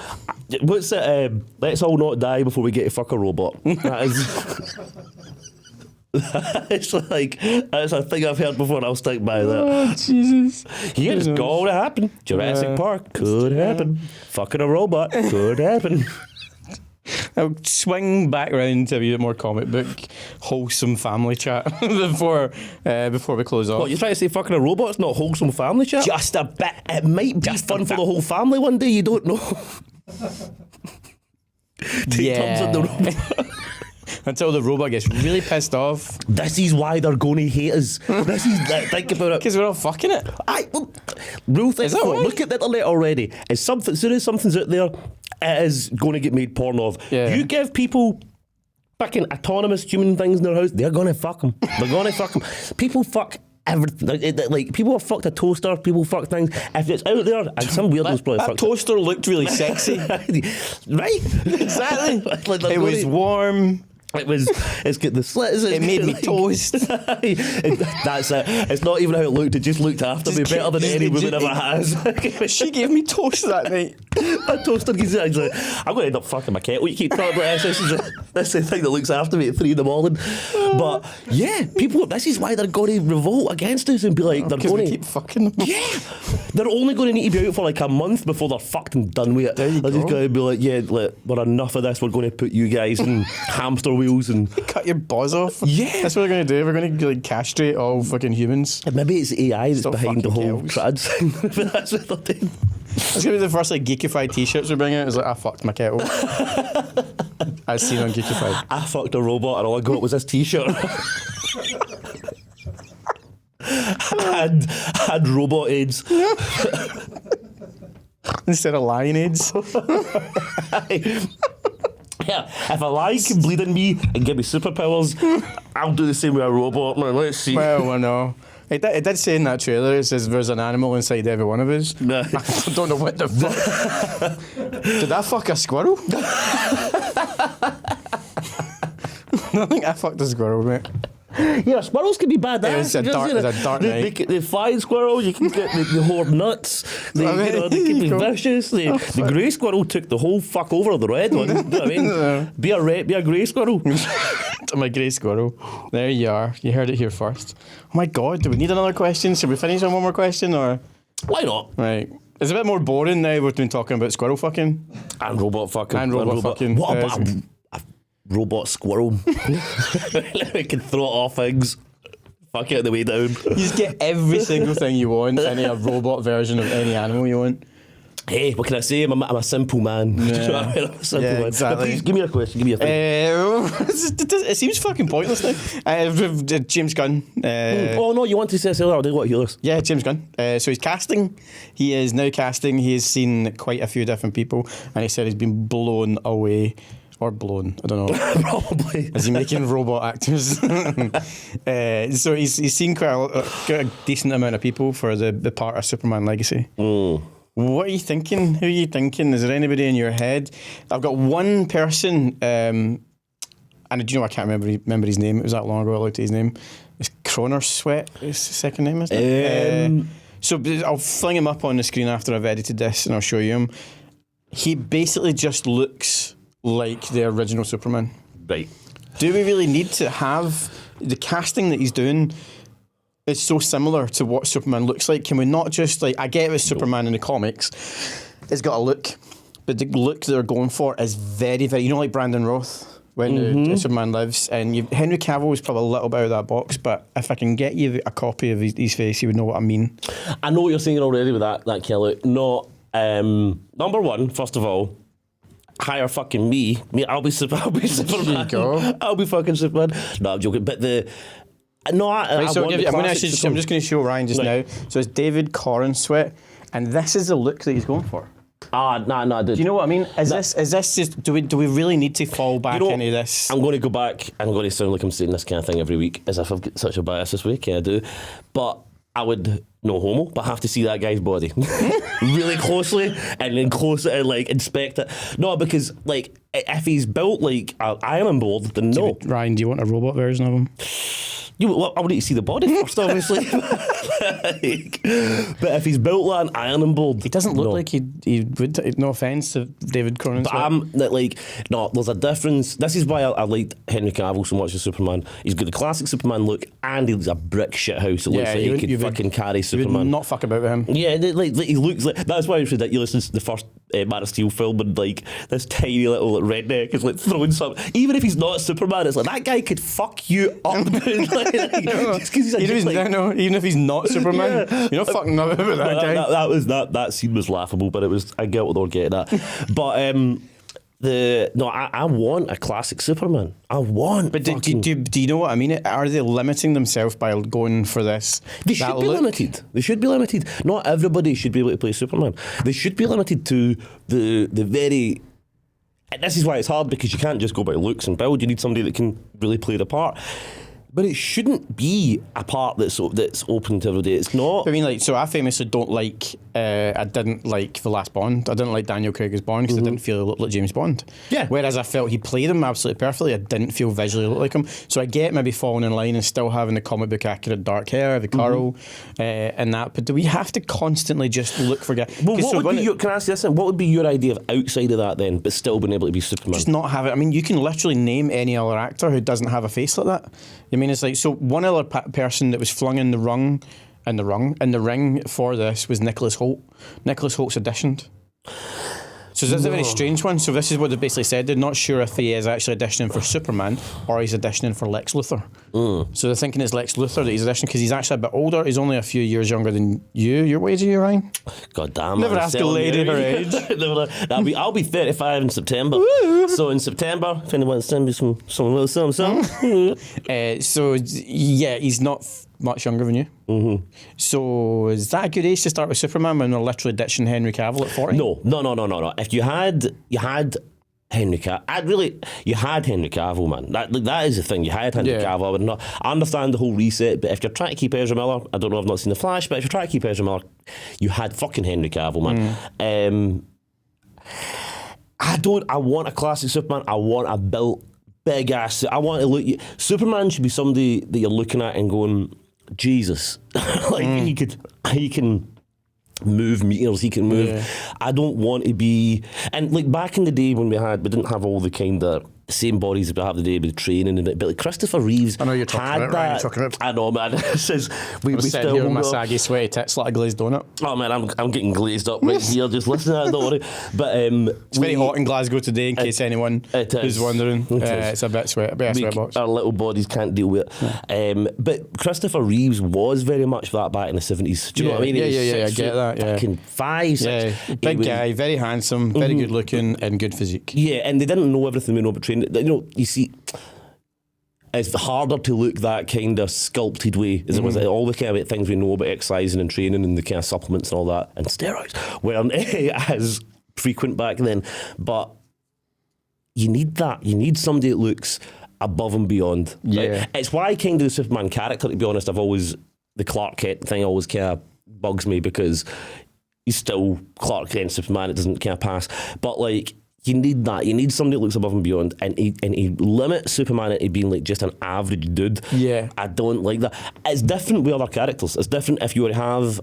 what's it? Let's all not die before we get to fuck a robot. That is... It's like, that's a thing I've heard before and I'll stick by that. Oh, Jesus. Yeah, it's going to happen. Jurassic Park, could happen. Fucking a robot, could happen. I'll swing back round to a bit more comic book, wholesome family chat before we close off. What, you're trying to say fucking a robot's not wholesome family chat? Just a bit. It might be fun for the whole family one day, you don't know. Take turns on the robot. Until the robot gets really pissed off. This is why they're going to hate us. Think about it. Because we're all fucking it. Rule 34, right? look at the internet already. As soon as something's out there, it is going to get made porn of. Yeah. You give people fucking autonomous human things in their house, they're going to fuck them. They're going to fuck them. People fuck everything. Like people have fucked a toaster, people fuck things. If it's out there, and some weirdos probably That fucked toaster looked really sexy. right? Exactly. Like, It was warm. It's got the slits. It made me like, toast. That's it. It's not even how it looked. It just looked after me better than any woman ever has. She gave me toast that night. I toasted his like, I'm going to end up fucking my kettle. You keep talking about this. This is the thing that looks after me at 3 a.m. But yeah, people. This is why they're going to revolt against us and be like, they're Because going we to keep fucking them. Yeah, they're only going to need to be out for like a month before they're fucked and done with it. There you They're just go. going to be like, yeah, we're enough of this. We're going to put you guys in hamster wheels and. Cut your buzz off. Yeah. That's what we're going to do. We're going to like castrate all fucking humans. Maybe it's AI that's Stop behind the fucking whole girls. trans thing. But that's what they're doing. It's going to be the first like Geekified t-shirts we bring out. It's like, I fucked my kettle. As seen on Geekified. I fucked a robot and all I got was this t-shirt. had robot AIDS. Instead of lion aids. Yeah, if a lion can bleed in me and give me superpowers, I'll do the same with a robot. Man, let's see. Well, I know. It did say in that trailer, it says there's an animal inside every one of us. Nah. I don't know what the fuck. Did I fuck a squirrel? I think I fucked a squirrel, mate. Yeah, squirrels can be bad. It was a dark night. The flying squirrel, you can get the hoard nuts. They can be vicious. The grey squirrel took the whole fuck over the red one. You know what I mean? Be a grey squirrel. I'm a grey squirrel. There you are. You heard it here first. Oh my god, do we need another question? Should we finish on one more question or? Why not? Right. It's a bit more boring now we've been talking about squirrel fucking. And robot fucking. And robot fucking. What about a robot squirrel? We can throw it off things. Fuck it on the way down. You just get every single thing you want in a robot version of any animal you want. Hey, what can I say? I'm a simple man. Yeah. Do you know what I mean? I'm a simple Yeah, man. exactly. But please, give me a question. Give me a thing. It seems fucking pointless now. James Gunn. Oh, no, you want to say this earlier? I do want to hear this. Yeah, James Gunn. So he's casting. He is now casting. He has seen quite a few different people, and he said he's been blown away. Or blown, I don't know. Probably. Is he making robot actors? So he's seen quite a decent amount of people for the part of Superman Legacy. What are you thinking? Who are you thinking? Is there anybody in your head? I've got one person, and do you know I can't remember his name. It was that long ago I looked at his name. It's Kroner Sweat. Is his second name, isn't it? So I'll fling him up on the screen after I've edited this, and I'll show you him. He basically just looks like the original Superman. Right. Do we really need to have the casting that he's doing? Is so similar to what Superman looks like. Can we not just like? I get it with Superman in the comics. It's got a look, but the look they're going for is very, very. You know, like Brandon Roth when the Superman Lives, and Henry Cavill is probably a little bit out of that box. But if I can get you a copy of his face, you would know what I mean. I know what you're saying already with that kind of look. No, number one, first of all. Hire fucking me. I'll be Superman. There you go. I'll be fucking Superman. No, I'm joking. But I'm just going to show Ryan just now. So it's David Corenswet, and this is the look that he's going for. No, dude. Do you know what I mean? Is this just? Do we really need to fall back into this? I'm going to go back. I'm going to sound like I'm saying this kind of thing every week, as if I've got such a bias this week. Yeah, I do. But I would, no homo, but have to see that guy's body really closely and then like inspect it. No, because like if he's built like Iron Board, then no. Ryan, do you want a robot version of him? I would need to see the body first, obviously. But if he's built like an iron board, He doesn't look like he would. No offense to David Cronin. But there's a difference. This is why I liked Henry Cavill so much as Superman. He's got the classic Superman look, and he's a brick shit house. It looks like he could fucking carry Superman. You would not fuck about with him. Yeah, like he looks like. That's why it's ridiculous. It's the first Man of Steel film, and like this tiny little redneck is like throwing something. Even if he's not Superman, it's like that guy could fuck you up. Even if he's not Superman, you're not fucking up about that guy. That scene was laughable, but I get what they were getting at. But I want a classic Superman. I want. But do you know what I mean? Are they limiting themselves by going for this? They should be limited. They should be limited. Not everybody should be able to play Superman. They should be limited to the very. And this is why it's hard, because you can't just go by looks and build. You need somebody that can really play the part. But it shouldn't be a part that's open to everybody. It's not. I mean, like, so I famously don't like. I didn't like the last Bond. I didn't like Daniel Craig as Bond because I didn't feel he looked like James Bond. Yeah. Whereas I felt he played him absolutely perfectly. I didn't feel visually look like him. So I get maybe falling in line and still having the comic book accurate dark hair, the curl, and that. But do we have to constantly just look for guys? Well, can I ask you this? What would be your idea of outside of that then, but still being able to be Superman? Just not have it. I mean, you can literally name any other actor who doesn't have a face like that. I mean, it's like, so one other person that was flung in the ring for this was Nicholas Hoult. Nicholas Holt's auditioned. So this is a very strange one. So this is what they basically said. They're not sure if he is actually auditioning for Superman or he's auditioning for Lex Luthor. So they're thinking it's Lex Luthor that he's auditioning because he's actually a bit older. He's only a few years younger than you. What age are you, Ryan? God damn. Never ask a lady her age. I'll be 35 in September. So in September, if anyone wants to send me some So yeah, he's not much younger than you. So is that a good age to start with Superman when they're literally ditching Henry Cavill at 40? No. If you had Henry Cavill, you had Henry Cavill, man. That is the thing. You had Henry Cavill. I understand the whole reset, but if you're trying to keep Ezra Miller, I don't know, I've not seen The Flash, but if you're trying to keep Ezra Miller, you had fucking Henry Cavill, man. I want a classic Superman. I want a built big ass. I want to look. Superman should be somebody that you're looking at and going, Jesus, he can move meters, he can move. I don't want to be, and like back in the day when we didn't have all the kind of same bodies that we have today with training and it, but like Christopher Reeves, I know you're talking about, Ryan, you're talking about. I know, man. This is we still here with my saggy sweaty tits like a glazed donut. Oh man, I'm getting glazed up right here just listening to that. Don't worry, but it's very hot in Glasgow today. In case anyone is wondering, it's a bit sweat, box. Our little bodies can't deal with it. But Christopher Reeves was very much that back in the 70s. Do you know what I mean? Yeah, I get that. Yeah, fucking 5, 6. Big guy, very handsome, very good looking, and good physique. Yeah, and they didn't know everything we know about training. You know, you see, it's harder to look that kind of sculpted way as it was. All the kind of things we know about exercising and training and the kind of supplements and all that and steroids weren't as frequent back then. But you need that. You need somebody that looks above and beyond. Yeah, right? It's why kind of the Superman character, to be honest, the Clark Kent thing always kind of bugs me because he's still Clark Kent Superman. It doesn't kind of pass. But like, you need that. You need somebody that looks above and beyond, and he limits Superman into being like just an average dude. Yeah, I don't like that. It's different with other characters. It's different if you were to have.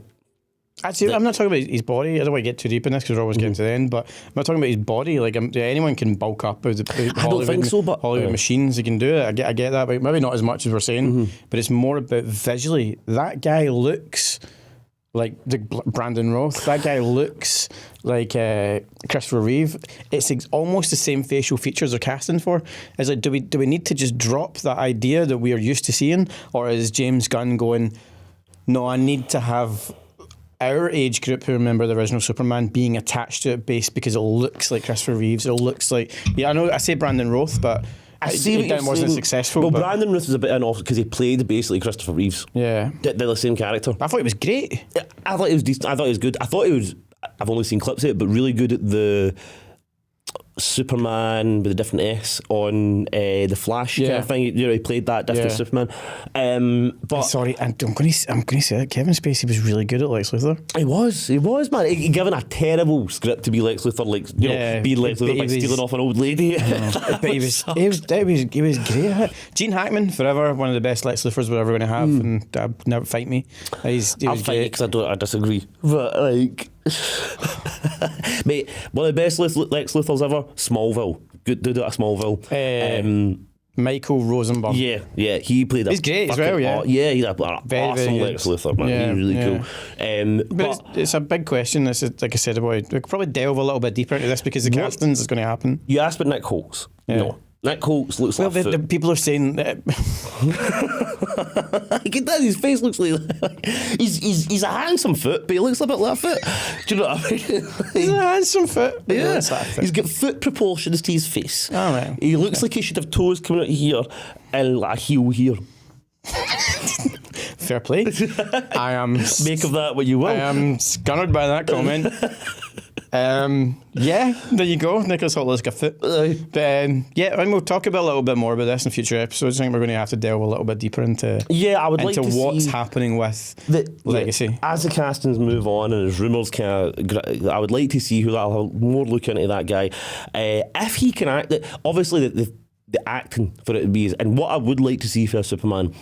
Actually, I'm not talking about his body. I don't want to get too deep in this because we're always getting to the end. But I'm not talking about his body. Like anyone can bulk up with the I don't think so, but Hollywood machines. They can do it. I get that, but maybe not as much as we're saying. But it's more about visually. That guy looks like the Brandon Roth. That guy looks like Christopher Reeve. It's almost the same facial features they're casting for. It's like, do we need to just drop that idea that we are used to seeing, or is James Gunn going, no, I need to have our age group who remember the original Superman being attached to it based because it looks like Christopher Reeves. It looks like, I know I say Brandon Roth, but I see it wasn't successful. Well, Brandon Roth was a bit off because he played basically Christopher Reeves. Yeah, they're the same character. I thought he was great. I thought he was decent. I thought he was good. I thought he was. I've only seen clips of it, but really good at the Superman with a different S on the Flash kind of thing. You know, he played that different Superman. But sorry, I'm going to say that Kevin Spacey was really good at Lex Luthor. He was, man. He given a terrible script to be Lex Luthor, like being Lex Luthor by stealing off an old lady. But he was great at it. Gene Hackman, forever one of the best Lex Luthors we're ever going to have, and never fight me. He was great because I disagree, but like. Mate, one of the best Lex Luthors ever, Smallville. Good dude at Smallville. Michael Rosenbaum. Yeah, he played. He's great as well. He's a very, awesome very Lex Luthor, man. He's really cool. But it's a big question. This is, like I said, we could probably delve a little bit deeper into this because the castings is going to happen. You asked about Nick Holtz. Yeah. No. Nick Holtz looks like the people are saying that his face looks like he's a handsome foot, but he looks a bit like a foot. Do you know what I mean? He's a handsome foot. Yeah, he's got foot proportions to his face. All right. He looks like he should have toes coming out here and like a heel here. Fair play. I am make of that what you will. I am scunnered by that comment. Yeah, there you go. Nicholas Holt looks like a foot. But yeah, and we'll talk about a little bit more about this in future episodes. I think we're going to have to delve a little bit deeper into I would like to what's see happening with Legacy. Yeah, as the castings move on and as rumours I would like to see who I'll have more look into that guy. If he can act, obviously the acting for it to be, and what I would like to see for Superman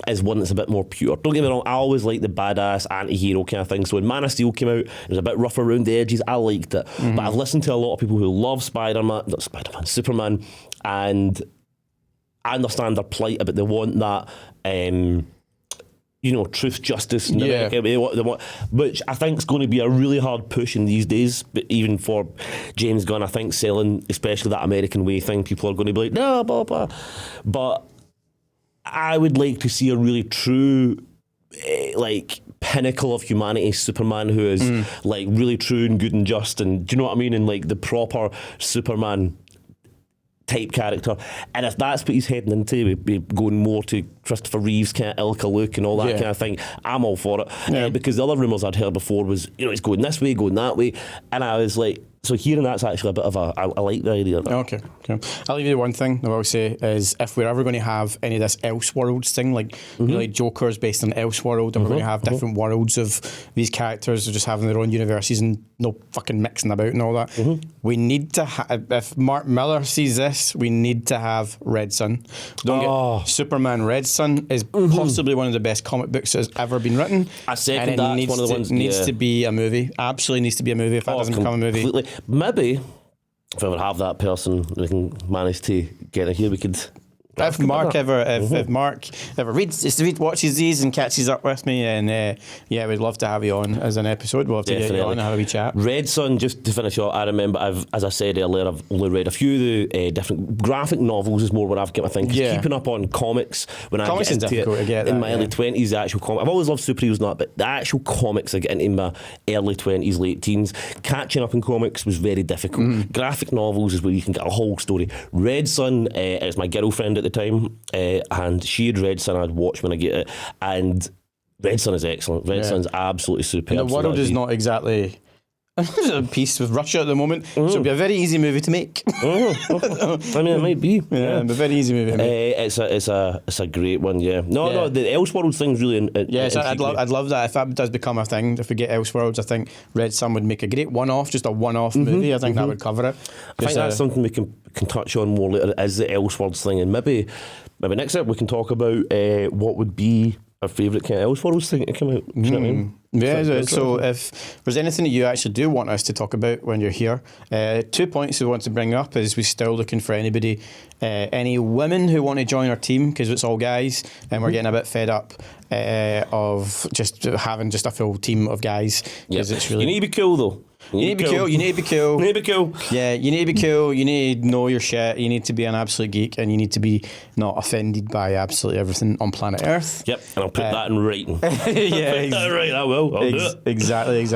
is one that's a bit more pure. Don't get me wrong, I always like the badass anti-hero kind of thing. So when Man of Steel came out, it was a bit rough around the edges. I liked it. But I've listened to a lot of people who love Superman, and I understand their plight, but they want that truth, justice, they want, which I think is going to be a really hard push in these days. But even for James Gunn, I think selling, especially that American way thing, people are going to be like, no, blah, blah. But I would like to see a really true, pinnacle of humanity Superman who is really true and good and just, and do you know what I mean? And like the proper Superman type character. And if that's what he's heading into, going more to Christopher Reeve's kind of Ilka look and all that kind of thing, I'm all for it. Because the other rumours I'd heard before was, it's going this way, going that way. And I was like, so hearing that's actually a bit of I like the idea of that. Okay. I'll leave you one thing I will say is if we're ever going to have any of this Elseworlds thing, like Joker's based on Elseworld, and we're going to have different worlds of these characters just having their own universes and no fucking mixing about and all that. We need to if Mark Miller sees this, we need to have Red Sun. Superman Red Sun is possibly one of the best comic books that has ever been written. I second and that. It's one of the ones needs to be a movie. Absolutely needs to be a movie if that doesn't become a movie. Completely. Maybe if I ever have that person we can manage to get it here, we could. If Mark ever watches these and catches up with me, and we'd love to have you on as an episode. We'll have to get you on and have a wee chat. Red Sun, just to finish off, I remember as I said earlier, I've only read a few of the different graphic novels is more what I've got my thing. Keeping up on comics when comics I get into it in my early 20s, the actual comic. I've always loved superheroes and that, but the actual comics I get into in my early 20s, late teens. Catching up in comics was very difficult. Graphic novels is where you can get a whole story. Red Sun is my girlfriend at the time, and she had Red Sun. I'd watch when I get it, and Red Sun is excellent. Red Sun's absolutely superb. And the world is not exactly a peace with Russia at the moment, so it'll be a very easy movie to make. I mean, it might be. It'll be a very easy movie to make. It's a great one. No, the Elseworlds thing's really. I'd love that if that does become a thing. If we get Elseworlds, I think Red Sun would make a great just a one-off movie. I think that would cover it. I think that's something we can touch on more later. Is the Elseworlds thing, and maybe next up we can talk about what would be our favourite kind of Elseworlds thing to come out. Do you know what I mean? So if there's anything that you actually do want us to talk about when you're here, 2 points we want to bring up is we're still looking for anybody, any women who want to join our team, because it's all guys and we're getting a bit fed up of just having just a full team of guys. It's really, you need to be cool though. You need to be cool. Yeah, you need to be cool. You need to know your shit. You need to be an absolute geek, and you need to be not offended by absolutely everything on planet Earth. Yep, and I'll put that in writing. Right, I will. I'll do it. Exactly.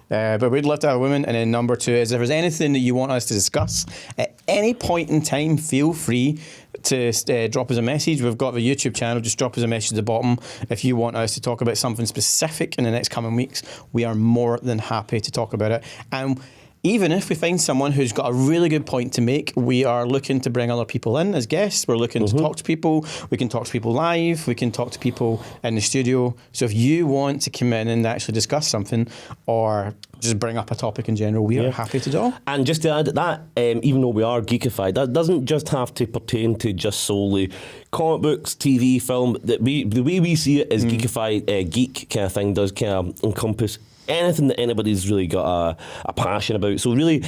But we'd love to have a woman. And then number two is if there's anything that you want us to discuss at any point in time, feel free to drop us a message. We've got the YouTube channel. Just drop us a message at the bottom. If you want us to talk about something specific in the next coming weeks, we are more than happy to talk about it. And even if we find someone who's got a really good point to make, we are looking to bring other people in as guests. We're looking to talk to people. We can talk to people live. We can talk to people in the studio. So if you want to come in and actually discuss something or just bring up a topic in general, we are happy to do. And just to add to that, even though we are geekified, that doesn't just have to pertain to just solely comic books, TV, film. The way we see it is geekified, geek kind of thing does kind of encompass anything that anybody's really got a passion about. So really,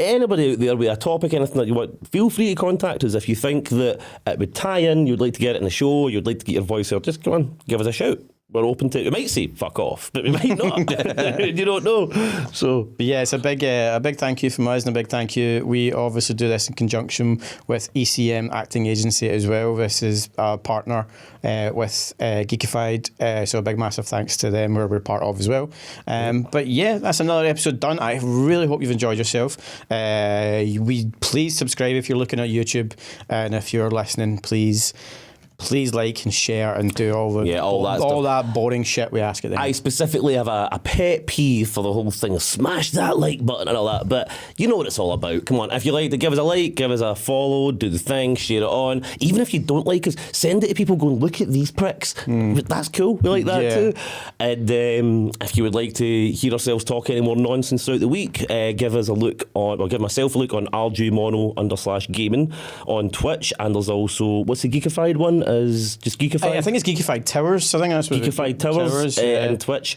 anybody out there with a topic, anything that you want, feel free to contact us. If you think that it would tie in, you'd like to get it in the show, you'd like to get your voice out, just come on, give us a shout. We're open to it. We might say fuck off, but we might not. You don't know. So but yeah, it's a big thank you from us and a big thank you. We obviously do this in conjunction with ECM Acting Agency as well. This is our partner with Geekified. So a big massive thanks to them, where we're part of as well. But yeah, that's another episode done. I really hope you've enjoyed yourself. Please subscribe if you're looking at YouTube, and if you're listening, please please like and share and do all that boring shit we ask at the end. I specifically have a pet peeve for the whole thing. Smash that like button and all that. But you know what it's all about. Come on, if you like to give us a like, give us a follow, do the thing, share it on. Even if you don't like us, send it to people going, look at these pricks. That's cool. We like that too. And if you would like to hear ourselves talk any more nonsense throughout the week, give us a look on, or give myself a look on RJMono_gaming on Twitch. And there's also, what's the Geekified one? Is just Geekified? I think it's Geekified Towers. I think that's what Geekified Towers and Twitch.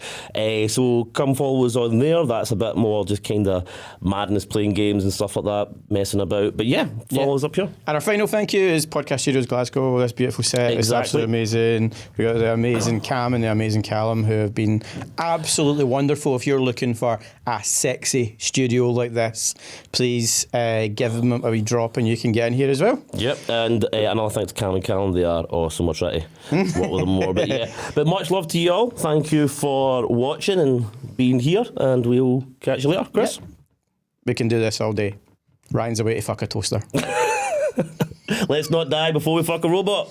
So come follow us on there. That's a bit more just kind of madness, playing games and stuff like that, messing about. But yeah, follow us up here. And our final thank you is Podcast Studios Glasgow. This beautiful set is absolutely amazing. We got the amazing Cam and the amazing Callum, who have been absolutely wonderful. If you're looking for a sexy studio like this, please give them a wee drop and you can get in here as well. Yep, and another thanks to Cam and Callum. They are awesome. We're trying to work with them more. But yeah, but much love to you all. Thank you for watching and being here, and we'll catch you later. Chris? Yep. We can do this all day. Ryan's away to fuck a toaster. Let's not die before we fuck a robot.